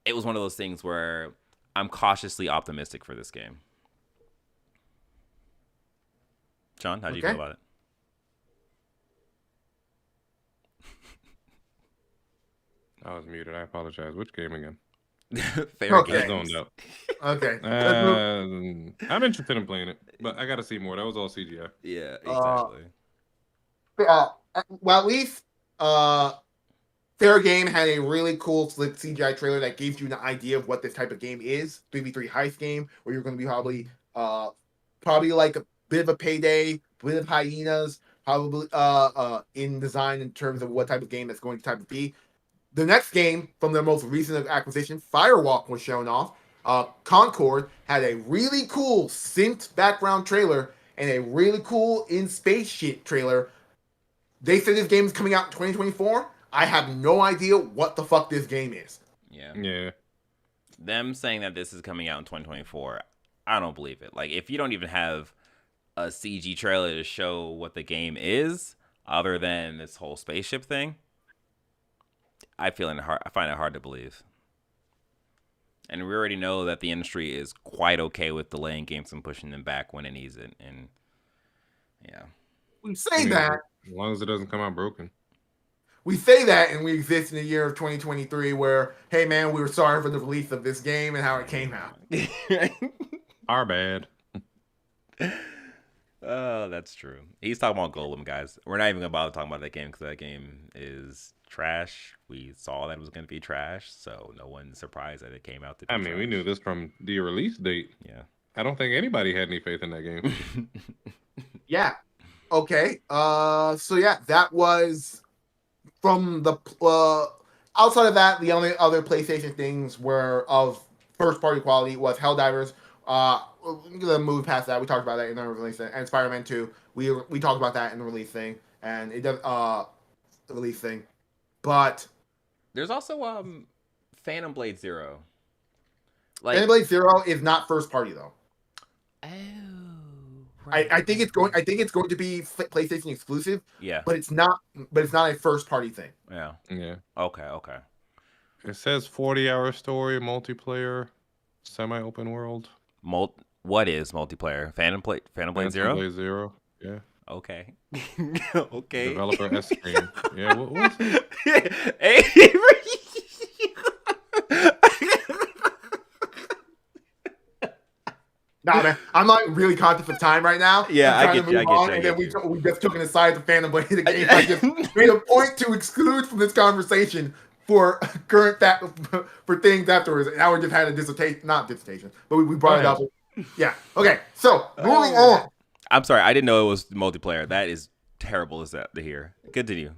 it was one of those things where I'm cautiously optimistic for this game. John, how do you feel about it? I was muted. I apologize. Which game again? Fairgame. Okay. I'm interested in playing it, but I got to see more. That was all CGI. Yeah, exactly. Well, at least Fairgame had a really cool slick CGI trailer that gives you an idea of what this type of game is. 3v3 heist game where you're going to be probably like a bit of a Payday, a bit of Hyenas, probably in design in terms of what type of game that's going to be. The next game from their most recent acquisition, Firewalk, was shown off. Concord had a really cool synth background trailer and a really cool in space shit trailer. They said this game is coming out in 2024. I have no idea what the fuck this game is. Yeah. Them saying that this is coming out in 2024, I don't believe it. Like, if you don't even have a CG trailer to show what the game is, other than this whole spaceship thing, I find it hard to believe. And we already know that the industry is quite okay with delaying games and pushing them back when it needs it. And yeah, we say that as long as it doesn't come out broken. We say that, and we exist in the year of 2023, where hey man, we were sorry for the release of this game and how it came out. Our bad. Oh, that's true. He's talking about Golem, guys. We're not even gonna bother talking about that game because that game is trash. We saw that it was gonna be trash, so no one's surprised that it came out to be trash. We knew this from the release date. Yeah. I don't think anybody had any faith in that game. Yeah. Okay. So yeah, that was from the outside of that, the only other PlayStation things were of first party quality was Helldivers. We're gonna move past that. We talked about that in the release thing. And Spider-Man 2. We talked about that in the release thing. And it does the release thing. But there's also Phantom Blade Zero. Like Phantom Blade Zero is not first party though. Oh. Right. I think it's going to be PlayStation exclusive. Yeah. But it's not a first party thing. Yeah. Yeah. Okay. It says 40-hour story, multiplayer, semi-open world. What is multiplayer? Phantom Blade Zero? Phantom Blade Zero. Yeah. Okay. Okay. Developer S game. Yeah. What's it? Nah, man, I'm like really conscious of time right now. Yeah, I get you. And then we just took an aside to Phantom Blade the game. I just made a point to exclude from this conversation for current for things afterwards. And now we just had a dissertation, but we brought it up. Yeah. Okay. So moving on. I'm sorry, I didn't know it was multiplayer. That is terrible. Is that to hear? Continue.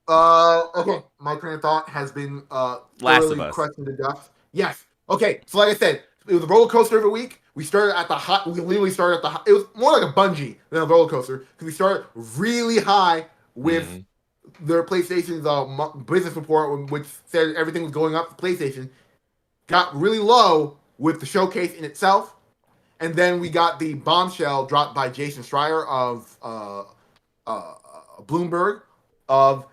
Okay. My train of thought has been Last of Us crushed into dust. Yes. Okay. So like I said, it was a roller coaster of a week. We started at the high. We literally started at the high. It was more like a Bungie than a roller coaster because we started really high with their PlayStation's business report, which said everything was going up for PlayStation. Got really low with the showcase in itself, And then we got the bombshell dropped by Jason Schreier of Bloomberg of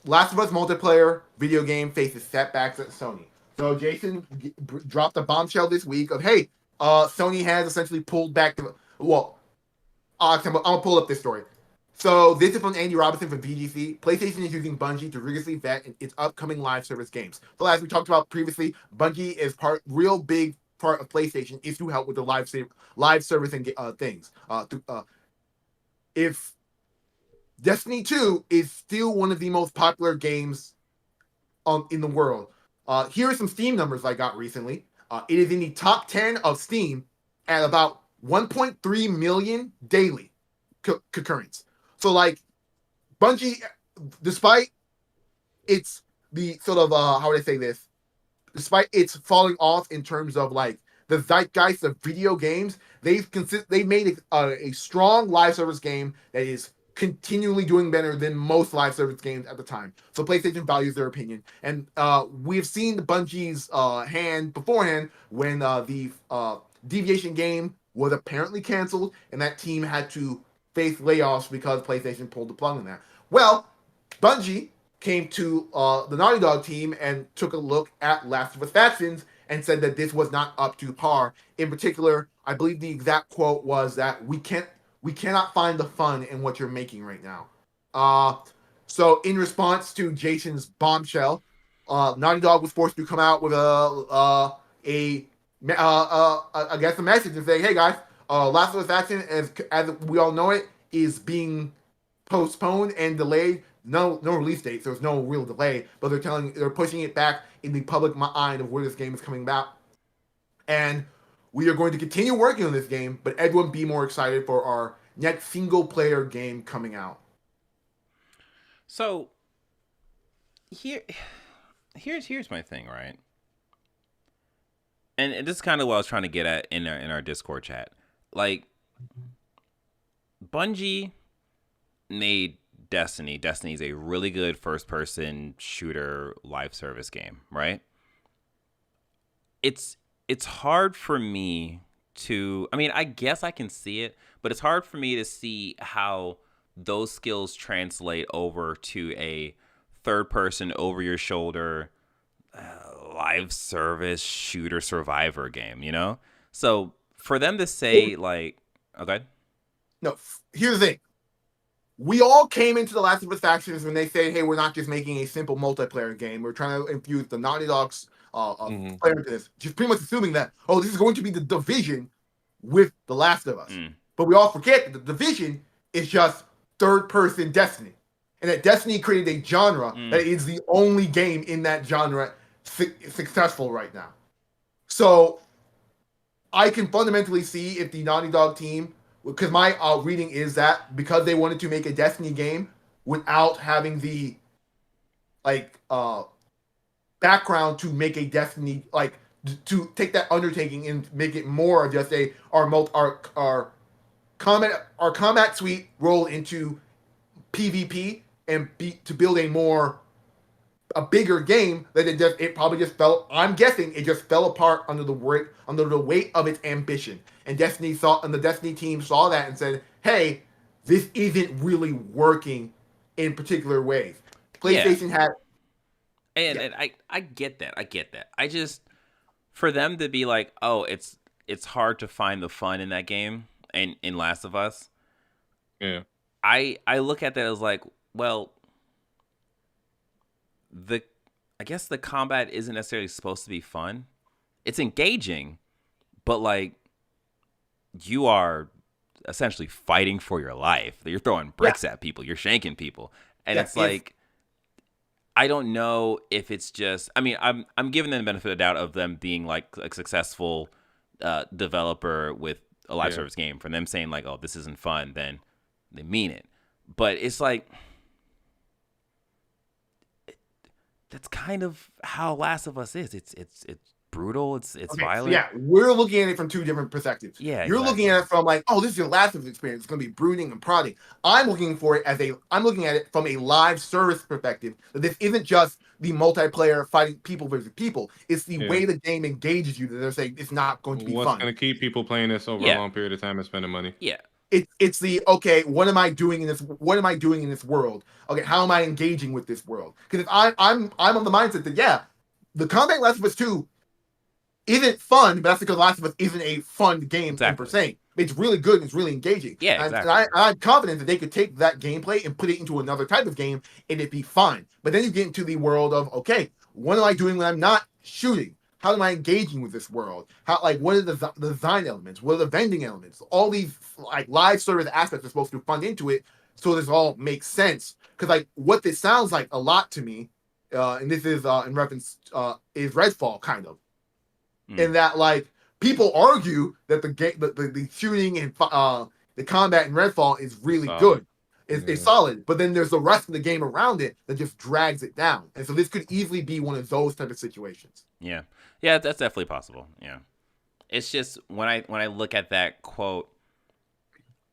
Last of Us multiplayer video game faces setbacks at Sony. So Jason dropped a bombshell this week of, hey, Sony has essentially pulled back the, well, I'm gonna pull up this story. So this is from Andy Robinson from VGC. PlayStation is using Bungie to rigorously vet its upcoming live service games. So as we talked about previously, Bungie is real big part of PlayStation is to help with the live service and things. If Destiny 2 is still one of the most popular games in the world. Here are some Steam numbers I got recently. It is in the top 10 of Steam at about 1.3 million daily concurrence. So like Bungie, despite its the sort of how would I say this? Despite its falling off in terms of like the zeitgeist of video games, they made a strong live service game that is continually doing better than most live service games at the time. So PlayStation values their opinion. And we've seen the Bungie's hand beforehand when the Deviation game was apparently canceled and that team had to face layoffs because PlayStation pulled the plug on that. Well, Bungie came to the Naughty Dog team and took a look at Last of Us Factions and said that this was not up to par. In particular, I believe the exact quote was that we cannot find the fun in what you're making right now. So in response to Jason's bombshell, Naughty Dog was forced to come out with a message and say, hey guys, Last of Us Faction, as we all know it, is being postponed and delayed. No release date, so there's no real delay, but they're pushing it back in the public mind of where this game is coming back. And we are going to continue working on this game, but everyone be more excited for our next single-player game coming out. So, here's my thing, right? And this is kind of what I was trying to get at in our Discord chat. Like, Bungie made Destiny. Destiny is a really good first-person shooter live service game, right? It's hard for me to, I mean, I guess I can see it, but it's hard for me to see how those skills translate over to a third-person, over-your-shoulder live service shooter survivor game, you know? So for them to say, like, okay. No, here's the thing. We all came into the Last of Us Factions when they said, hey, we're not just making a simple multiplayer game. We're trying to infuse the Naughty Dog's player into this. Just pretty much assuming that, oh, this is going to be the Division with The Last of Us. But we all forget that the Division is just third-person Destiny. And that Destiny created a genre that is the only game in that genre successful right now. So I can fundamentally see if the Naughty Dog team, because my reading is that because they wanted to make a Destiny game without having the background to make a Destiny, like to take that undertaking and make it more of just our combat suite roll into PvP and to build a bigger game, that it probably just fell. I'm guessing it just fell apart under the weight of its ambition. And the Destiny team saw that and said, "Hey, this isn't really working in particular ways." PlayStation had, and I get that. I just, for them to be like, "Oh, it's hard to find the fun in that game," and in Last of Us, yeah, I look at that as like, well, I guess the combat isn't necessarily supposed to be fun. It's engaging, but like, you are essentially fighting for your life. You're throwing bricks at people. You're shanking people. And it's like, I don't know if it's just, I mean, I'm giving them the benefit of the doubt of them being like a successful developer with a live service game. For them saying like, oh, this isn't fun, then they mean it. But it's like, that's kind of how Last of Us is. It's brutal. It's violent. So we're looking at it from two different perspectives. Yeah, you're looking at it from like, oh, this is your Last of Us experience. It's going to be brooding and prodding. I'm looking at it from a live service perspective. That this isn't just the multiplayer fighting people versus people. It's the way the game engages you that they're saying it's not going to be What's fun. going to keep people playing this over a long period of time and spending money? Yeah. It's the okay. What am I doing in this? What am I doing in this world? Okay, how am I engaging with this world? Because if I'm on the mindset that the combat Last of Us 2 isn't fun, but that's because Last of Us isn't a fun game per se. It's really good and it's really engaging. Yeah, exactly. And I'm confident that they could take that gameplay and put it into another type of game and it'd be fine. But then you get into the world of, okay, what am I doing when I'm not shooting? How am I engaging with this world? What are the design elements? What are the vending elements? All these like live service aspects are supposed to fund into it, so this all makes sense. Because like what this sounds like a lot to me, and this is in reference is Redfall kind of, in that like people argue that the shooting and the combat in Redfall is really good. It's solid, but then there's the rest of the game around it that just drags it down. And so this could easily be one of those type of situations. Yeah, that's definitely possible. Yeah, it's just when I look at that quote,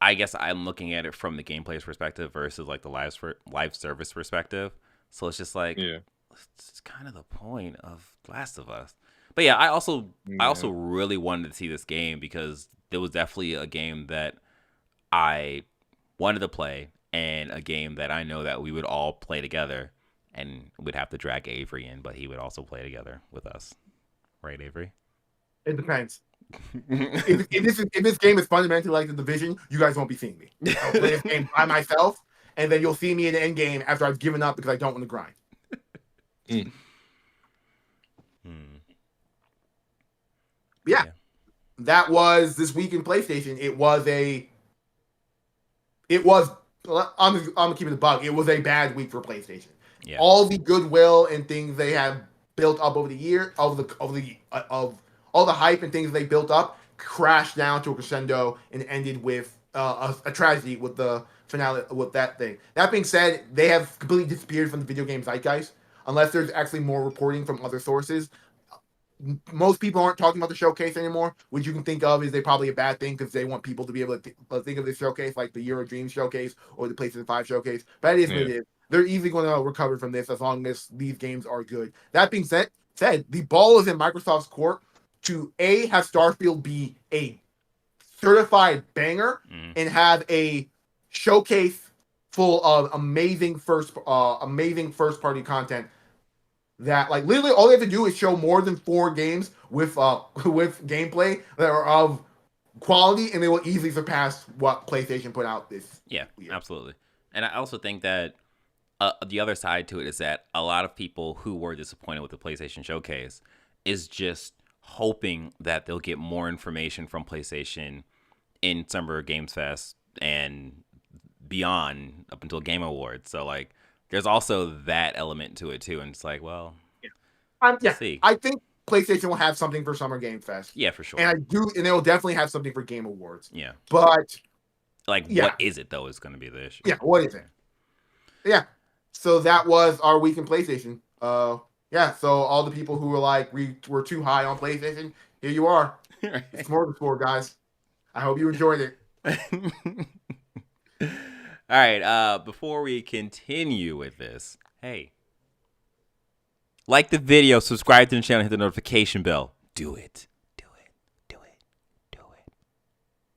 I guess I'm looking at it from the gameplay's perspective versus like the live service perspective. So it's just like, it's kind of the point of Last of Us. But yeah, I also really wanted to see this game because there was definitely a game that I wanted to play and a game that I know that we would all play together, and we'd have to drag Avery in, but he would also play together with us. Right, Avery? It depends. if this game is fundamentally like The Division, you guys won't be seeing me. I'll play this game by myself, and then you'll see me in the end game after I've given up because I don't want to grind. Yeah, that was this week in PlayStation. I'm gonna keep it a bug. It was a bad week for PlayStation. Yeah. All the goodwill and things they have built up over the year, of all the hype and things they built up, crashed down to a crescendo and ended with a tragedy with the finale with that thing. That being said, they have completely disappeared from the video game zeitgeist unless there's actually more reporting from other sources. Most people aren't talking about the showcase anymore, which you can think of is probably a bad thing because they want people to be able to think of this showcase like the Euro Dreams showcase or the PlayStation 5 showcase. But it is what it is. They're easily going to recover from this as long as these games are good. That being said, the ball is in Microsoft's court to have Starfield be a certified banger and have a showcase full of amazing first party content. That like literally all they have to do is show more than 4 games with gameplay that are of quality, and they will easily surpass what PlayStation put out this year. Absolutely. And I also think that the other side to it is that a lot of people who were disappointed with the PlayStation Showcase is just hoping that they'll get more information from PlayStation in Summer Games Fest and beyond up until Game Awards. So like, there's also that element to it too, and it's like, well, see. I think PlayStation will have something for Summer Game Fest. Yeah, for sure. And they will definitely have something for Game Awards. Yeah. But like, what is it though? Is going to be the issue. Yeah, what is it? Yeah. So that was our week in PlayStation. Yeah. So all the people who were like we were too high on PlayStation, here you are. It's Smorgasbord, guys. I hope you enjoyed it. All right, before we continue with this, hey, like the video, subscribe to the channel, hit the notification bell. Do it.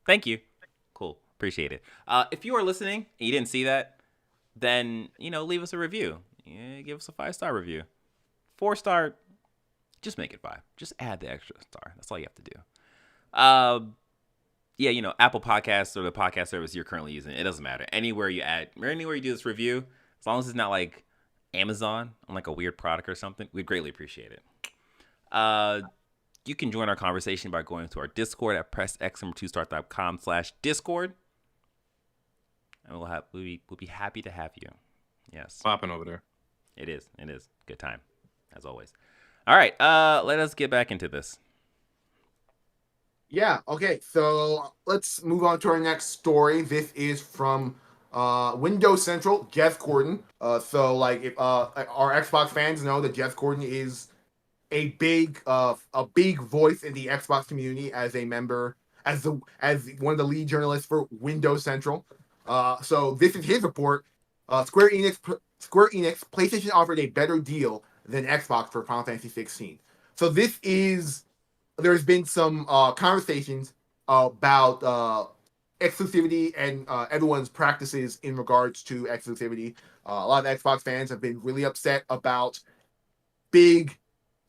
Thank you. Cool. Appreciate it. If you are listening and you didn't see that, then, leave us a review. Yeah, give us a 5-star review. 4-star, just make it 5. Just add the extra star. That's all you have to do. Yeah, Apple Podcasts or the podcast service you're currently using, it doesn't matter. Anywhere you do this review, as long as it's not like Amazon on like a weird product or something, we'd greatly appreciate it. You can join our conversation by going to our Discord at pressx2start.com/Discord. And we'll be happy to have you. Yes. Popping over there. It is. Good time, as always. All right, let us get back into this. Yeah, okay, so let's move on to our next story. This is from Windows Central, Jeff Gordon. So if our Xbox fans know that Jeff Gordon is a big voice in the Xbox community as a member, as one of the lead journalists for Windows Central. So this is his report. Square Enix, PlayStation offered a better deal than Xbox for Final Fantasy 16. So there's been some conversations about exclusivity and everyone's practices in regards to exclusivity. A lot of Xbox fans have been really upset about big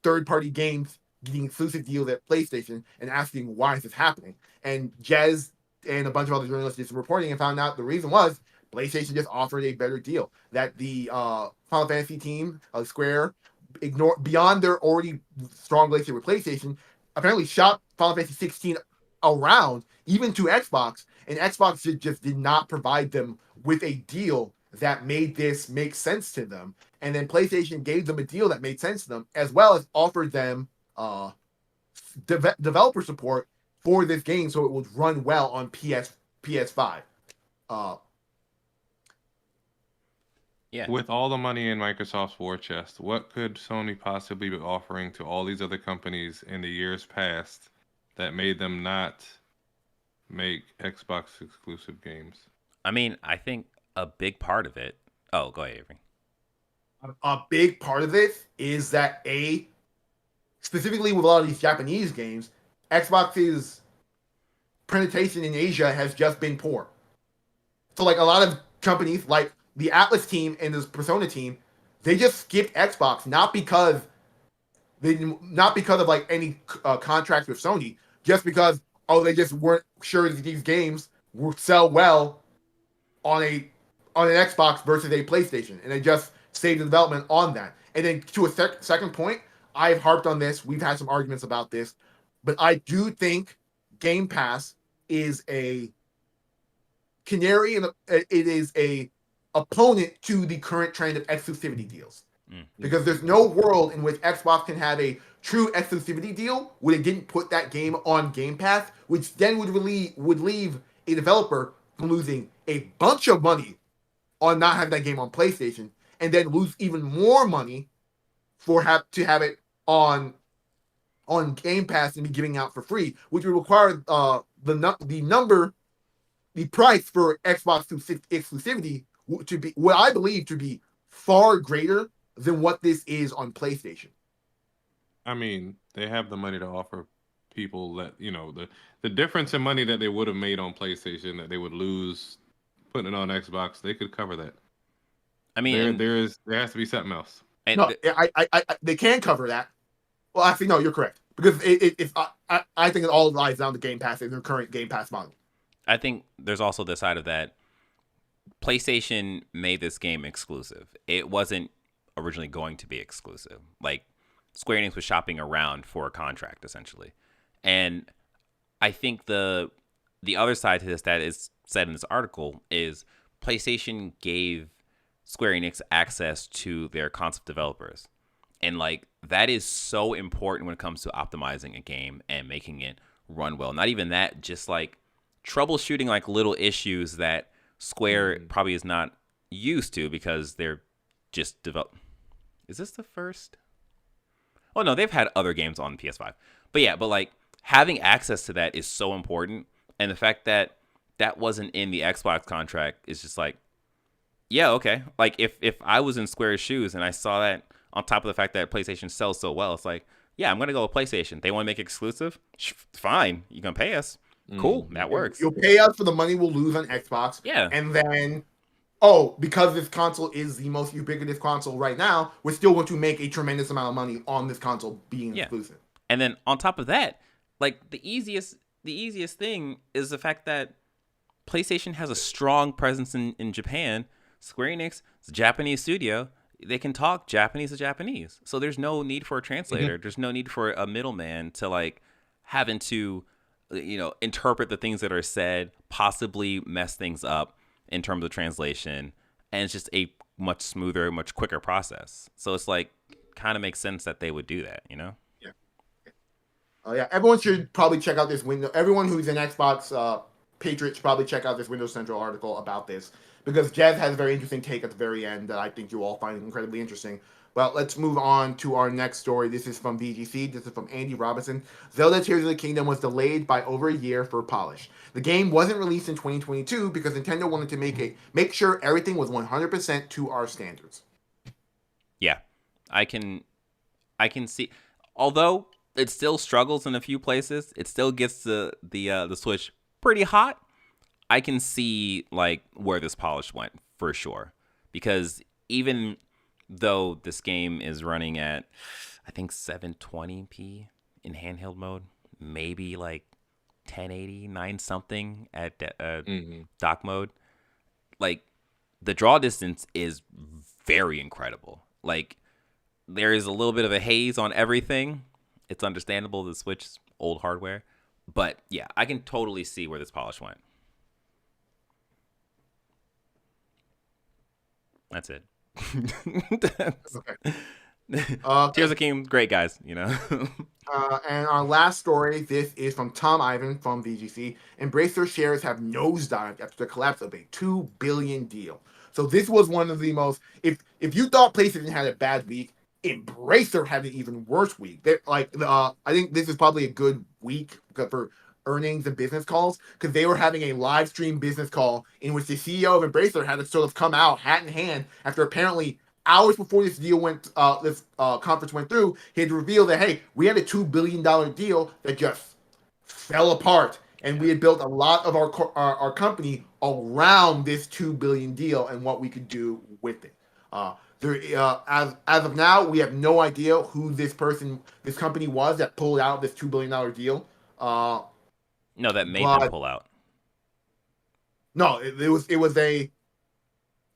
third-party games getting exclusive deals at PlayStation and asking why is this happening. And Jez and a bunch of other journalists just reporting and found out the reason was PlayStation just offered a better deal. That the Final Fantasy team, Square, beyond their already strong relationship with PlayStation, apparently shopped Final Fantasy 16 around even to Xbox, and Xbox just did not provide them with a deal that made this make sense to them. And then PlayStation gave them a deal that made sense to them, as well as offered them developer support for this game so it would run well on PS5. Yeah. With all the money in Microsoft's war chest, what could Sony possibly be offering to all these other companies in the years past that made them not make Xbox exclusive games? I mean, I think a big part of it. Oh, go ahead, Avery. A big part of it is that specifically with a lot of these Japanese games, Xbox's penetration in Asia has just been poor. So like a lot of companies like the Atlas team and this Persona team, they just skipped Xbox not because of like any contracts with Sony, just because they just weren't sure that these games would sell well on an Xbox versus a PlayStation, and they just saved the development on that. And then to a second point, I've harped on this. We've had some arguments about this, but I do think Game Pass is a canary, and it is a opponent to the current trend of exclusivity deals. Because there's no world in which Xbox can have a true exclusivity deal where they didn't put that game on Game Pass, which then would leave a developer from losing a bunch of money on not having that game on PlayStation, and then lose even more money to have it on Game Pass and be giving out for free, which would require the price for Xbox exclusivity to be what I believe to be far greater than what this is on PlayStation. I mean, they have the money to offer people that, the difference in money that they would have made on PlayStation that they would lose putting it on Xbox, they could cover that. I mean, there has to be something else. No, they can cover that. Well, actually, no, you're correct, because I think it all lies down to Game Pass and their current Game Pass model. I think there's also the side of that. PlayStation made this game exclusive. It wasn't originally going to be exclusive. Like, Square Enix was shopping around for a contract, essentially. And I think the other side to this that is said in this article is PlayStation gave Square Enix access to their concept developers. And, like, that is so important when it comes to optimizing a game and making it run well. Not even that, just, like, troubleshooting, like, little issues that Square probably is not used to because they're just Is this the first? Oh, no, they've had other games on PS5. But yeah, like, having access to that is so important. And the fact that that wasn't in the Xbox contract is just like, yeah, okay. Like, if I was in Square's shoes and I saw that on top of the fact that PlayStation sells so well, it's like, yeah, I'm going to go with PlayStation. They want to make it exclusive? Fine. You can pay us. Cool. That works. You'll pay us for the money we'll lose on Xbox. Yeah. And then, because this console is the most ubiquitous console right now, we're still going to make a tremendous amount of money on this console being exclusive. And then on top of that, like, the easiest thing is the fact that PlayStation has a strong presence in Japan. Square Enix is a Japanese studio. They can talk Japanese to Japanese. So there's no need for a translator. Mm-hmm. There's no need for a middleman to, like, having to, interpret the things that are said, possibly mess things up in terms of translation. And it's just a much smoother, much quicker process. So it's like, kind of makes sense that they would do that, Yeah. Everyone should probably check out this window. Everyone who's an Xbox patriot should probably check out this Windows Central article about this, because Jeff has a very interesting take at the very end that I think you'll all find incredibly interesting. Well, let's move on to our next story. This is from VGC. This is from Andy Robinson. Zelda Tears of the Kingdom was delayed by over a year for polish. The game wasn't released in 2022 because Nintendo wanted to make sure everything was 100% to our standards. Yeah. I can see, although it still struggles in a few places, it still gets the Switch pretty hot. I can see like where this polish went for sure, because even though this game is running at I think 720p in handheld mode, maybe like 1080 9 something at dock mode, like the draw distance is very incredible. Like there is a little bit of a haze on everything. It's understandable, the Switch old hardware, but yeah, I can totally see where this polish went. That's it. Okay. Tears of Kingdom, great guys, you know. And our last story, this is from Tom Ivan from VGC. Embracer shares have nosedived after the collapse of a $2 billion deal. So this was one of the most. If you thought PlayStation had a bad week, Embracer had an even worse week. I think this is probably a good week for earnings and business calls, because they were having a live stream business call in which the CEO of Embracer had to sort of come out hat in hand after apparently hours before this deal this conference went through, he had revealed that, hey, we had a $2 billion deal that just fell apart, and we had built a lot of our company around this $2 billion deal and what we could do with it. As of now, we have no idea who this company was that pulled out this $2 billion deal. No, that made them pull out. No, it was a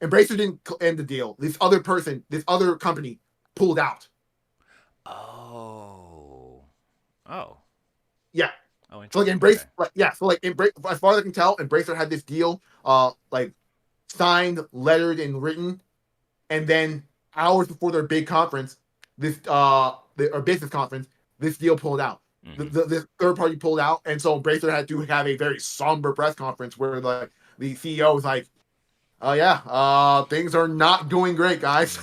Embracer didn't end the deal. This other company pulled out. Oh. Yeah. Oh, so like Embracer, okay. As far as I can tell, Embracer had this deal, like signed, lettered, and written, and then hours before their big conference, their business conference, this deal pulled out. Mm-hmm. The third party pulled out, and so Embracer had to have a very somber press conference where the CEO was like, "Oh yeah, things are not going great, guys."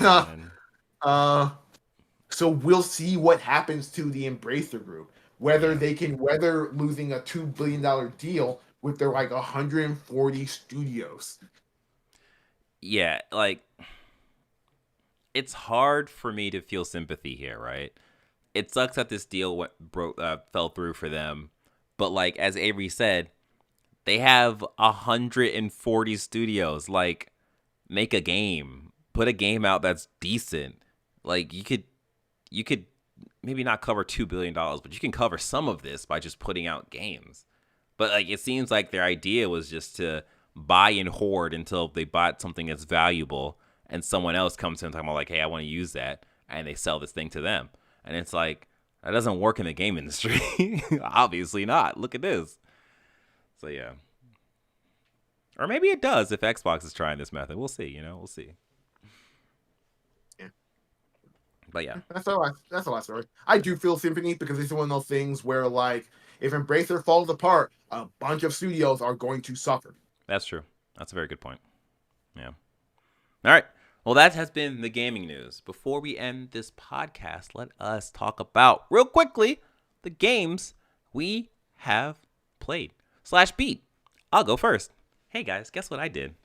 So we'll see what happens to the Embracer group, whether they can weather losing a $2 billion deal with their 140 studios. Yeah, like it's hard for me to feel sympathy here, right? It sucks that this deal fell through for them, but like as Avery said, they have 140 studios. Like, make a game, put a game out that's decent. Like you could maybe not cover $2 billion, but you can cover some of this by just putting out games. But like it seems like their idea was just to buy and hoard until they bought something that's valuable, and someone else comes in and talking about like, hey, I want to use that, and they sell this thing to them. And it's like, that doesn't work in the game industry. Obviously not. Look at this. So yeah. Or maybe it does if Xbox is trying this method. We'll see, we'll see. Yeah. But yeah. That's the last story. I do feel sympathy because it's one of those things where like if Embracer falls apart, a bunch of studios are going to suffer. That's true. That's a very good point. Yeah. All right. Well, that has been the gaming news. Before we end this podcast, let us talk about, real quickly, the games we have played / beat. I'll go first. Hey, guys, guess what I did?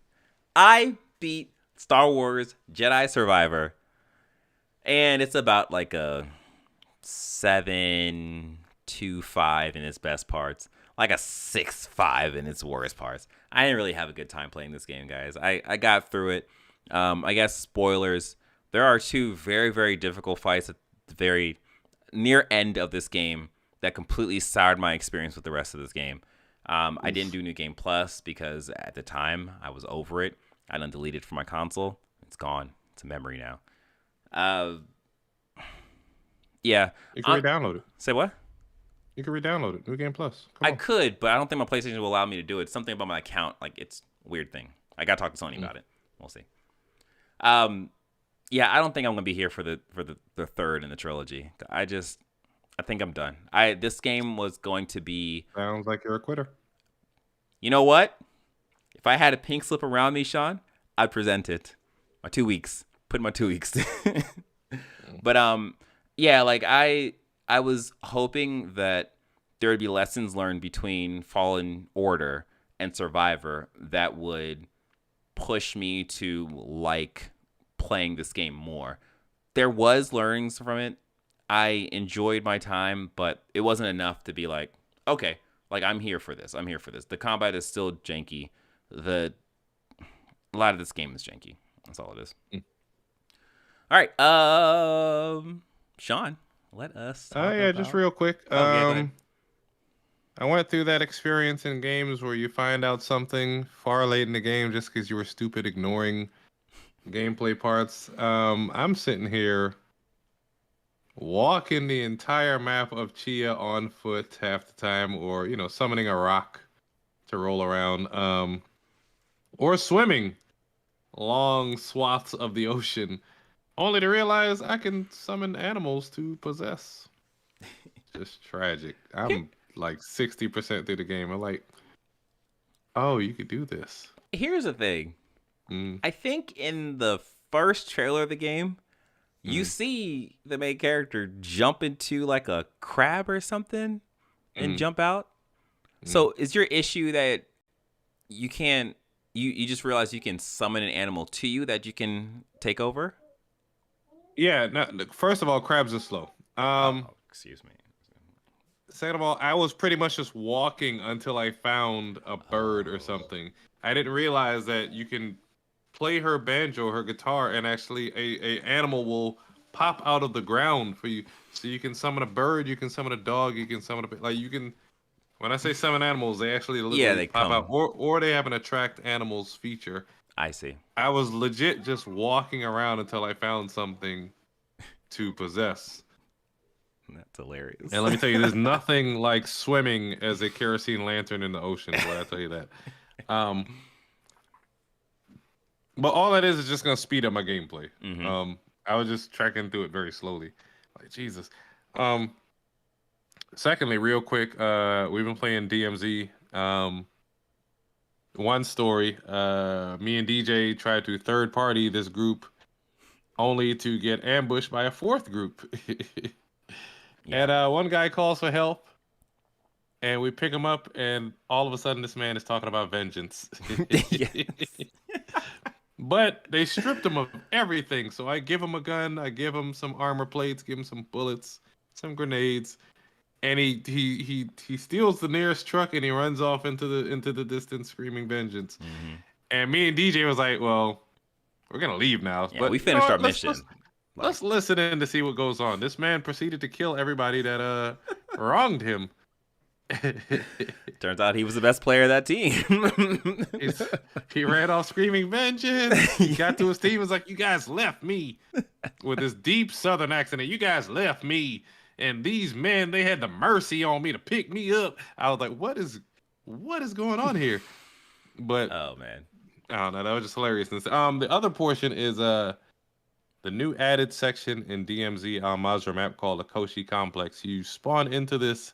I beat Star Wars Jedi Survivor, and it's about like a 7.25 in its best parts, like a 6.5 in its worst parts. I didn't really have a good time playing this game, guys. I got through it. I guess spoilers. There are 2 very, very difficult fights at the very near end of this game that completely soured my experience with the rest of this game. I didn't do New Game Plus because at the time I was over it. I done deleted it from my console. It's gone. It's a memory now. Yeah. You can re-download it. Say what? You can re-download it. New Game Plus. I could, but I don't think my PlayStation will allow me to do it. It's something about my account. Like, it's a weird thing. I got to talk to Sony about it. We'll see. Yeah, I don't think I'm gonna be here for the third in the trilogy. I think I'm done. This game was going to be. Sounds like you're a quitter. You know what? If I had a pink slip around me, Sean, I'd present it. My 2 weeks. Put my 2 weeks. But yeah, like I was hoping that there would be lessons learned between Fallen Order and Survivor that would push me to like playing this game more. there was learnings from it. I enjoyed my time, but it wasn't enough to be like, okay, like I'm here for this. I'm here for this. The combat is still janky. A lot of this game is janky. That's all it is. All right, Sean, let us talk about... just real quick. Oh, yeah, go ahead. I went through that experience in games where you find out something far late in the game just because you were stupid ignoring gameplay parts. I'm sitting here walking the entire map of Chia on foot half the time, or summoning a rock to roll around, or swimming long swaths of the ocean, only to realize I can summon animals to possess. Just tragic. I'm like 60% through the game. I'm like, oh, you could do this. Here's the thing. I think in the first trailer of the game, you see the main character jump into like a crab or something and jump out. So is your issue that you can't, you just realize you can summon an animal to you that you can take over? Yeah, no, first of all, crabs are slow. Excuse me. Second of all, I was pretty much just walking until I found a bird or something. I didn't realize that you can play her banjo, her guitar, and actually a animal will pop out of the ground for you. So you can summon a bird, you can summon a dog, you can summon you can. When I say summon animals, they actually literally they pop come out, or they have an attract animals feature. I see. I was legit just walking around until I found something to possess. That's hilarious. And let me tell you, there's nothing like swimming as a kerosene lantern in the ocean. Boy, I tell you that. But all that is just gonna speed up my gameplay. I was just tracking through it very slowly. Like Jesus. Secondly, real quick, we've been playing DMZ. One story, me and DJ tried to third party this group only to get ambushed by a fourth group. And one guy calls for help, and we pick him up, and all of a sudden this man is talking about vengeance. But they stripped him of everything. So I give him a gun, I give him some armor plates, give him some bullets, some grenades, and he steals the nearest truck and he runs off into the distance screaming vengeance. And me and DJ was like, well, we're gonna leave now. Yeah, but we finished our mission. Let's listen in to see what goes on. This man proceeded to kill everybody that wronged him. Turns out he was the best player of that team. He ran off screaming vengeance. He got to his team and was like, you guys left me, with this deep southern accent. You guys left me, and these men, they had the mercy on me to pick me up. I was like, what is going on here? But oh man, I don't know. That was just hilarious. The other portion is the new added section in DMZ Al-Mazrah map called the Koshi Complex. You spawn into this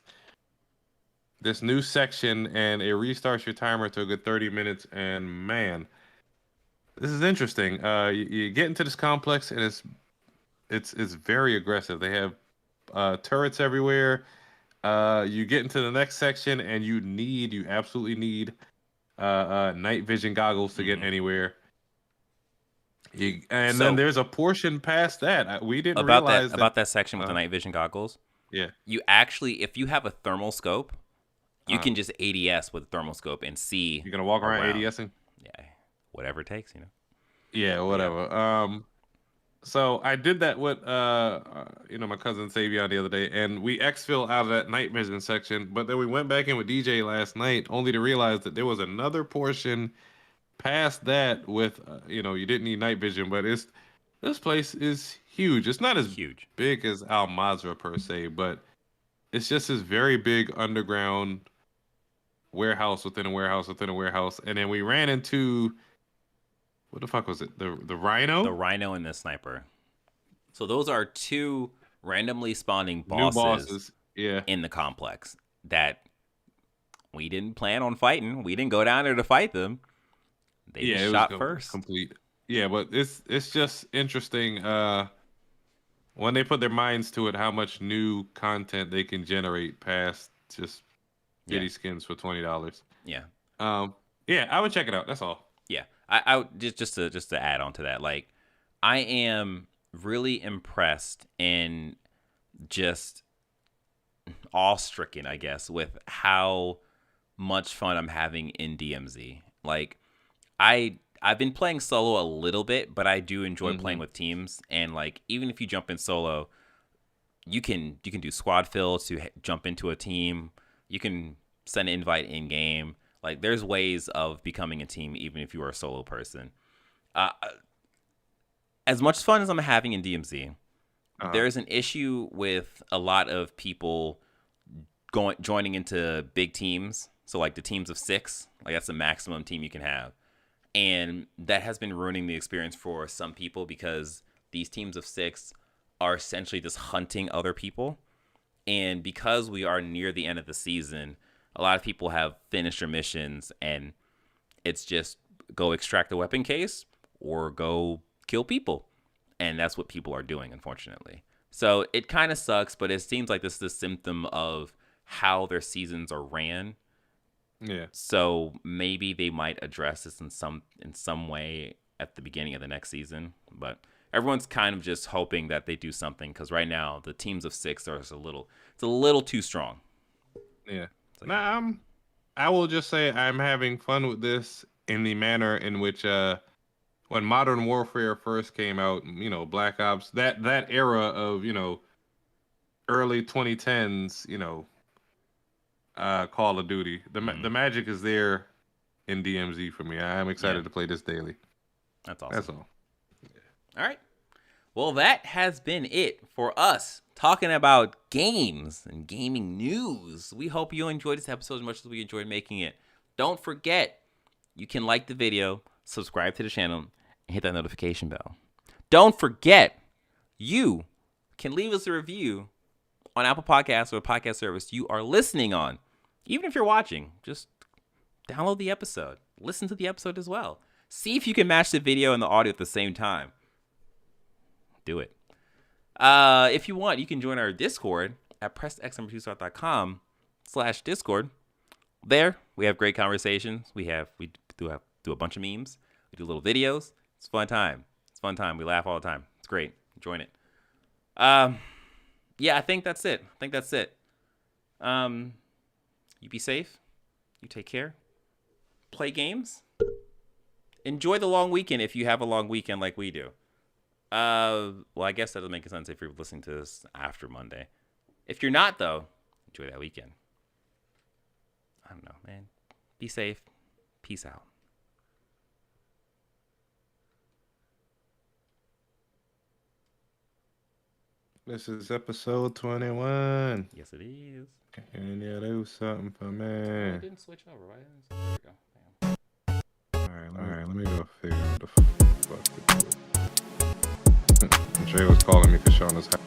new section, and it restarts your timer to a good 30 minutes. And man, this is interesting. You get into this complex, and it's very aggressive. They have turrets everywhere. You get into the next section, and you absolutely need night vision goggles to get anywhere. Then there's a portion past that we didn't realize about that section with the night vision goggles. Yeah, you actually, if you have a thermal scope, you can just ADS with a thermal scope and see. You're gonna walk around ADSing. Yeah, whatever it takes, Yeah, whatever. Yeah. So I did that with my cousin Savion the other day, and we exfil out of that night vision section. But then we went back in with DJ last night, only to realize that there was another portion past that with you didn't need night vision, but this place is huge. It's not as big as Al-Mazrah per se, but it's just this very big underground warehouse within a warehouse within a warehouse. And then we ran into, what the fuck was it? The Rhino? The Rhino and the Sniper. So those are two randomly spawning new bosses in the complex that we didn't plan on fighting. We didn't go down there to fight them. They just shot first. Complete. Yeah, but it's just interesting when they put their minds to it, how much new content they can generate past just bitty skins for $20. Yeah. I would check it out. That's all. Yeah. I just to add on to that, like, I am really impressed and just awe-stricken, I guess, with how much fun I'm having in DMZ. Like, I've been playing solo a little bit, but I do enjoy playing with teams. And like, even if you jump in solo, you can do squad fill to jump into a team. You can send an invite in game. Like, there's ways of becoming a team even if you are a solo person. As much fun as I'm having in DMZ, there's an issue with a lot of people joining into big teams. So like the teams of 6, like that's the maximum team you can have. And that has been ruining the experience for some people because these teams of 6 are essentially just hunting other people. And because we are near the end of the season, a lot of people have finished their missions and it's just go extract the weapon case or go kill people. And that's what people are doing, unfortunately. So it kind of sucks, but it seems like this is a symptom of how their seasons are ran. Yeah. So maybe they might address this in some way at the beginning of the next season. But everyone's kind of just hoping that they do something because right now the teams of 6 are it's a little too strong. Yeah. Nah, I will just say I'm having fun with this in the manner in which when Modern Warfare first came out, you know, Black Ops, that era of, you know, early 2010s, you know, Call of Duty. The magic is there in DMZ for me. I'm excited to play this daily. That's awesome. That's all. All right. Well, that has been it for us talking about games and gaming news. We hope you enjoyed this episode as much as we enjoyed making it. Don't forget, you can like the video, subscribe to the channel, and hit that notification bell. Don't forget, you can leave us a review on Apple Podcasts or a podcast service you are listening on. Even if you're watching, just download the episode. Listen to the episode as well. See if you can match the video and the audio at the same time. Do it. If you want, you can join our Discord at pressxnumber2start.com/Discord. There, we have great conversations. We do a bunch of memes. We do little videos. It's a fun time. We laugh all the time. It's great. Join it. Yeah, I think that's it. You be safe. You take care. Play games. Enjoy the long weekend if you have a long weekend like we do. Well, I guess that doesn't make sense if you're listening to this after Monday. If you're not, though, enjoy that weekend. I don't know, man. Be safe. Peace out. This is episode 21. Yes, it is. Can you do something for me? I didn't switch over. Why didn't there we go. Damn. All right, let me go figure out the fuck to do it. Jay was calling me for showing us how.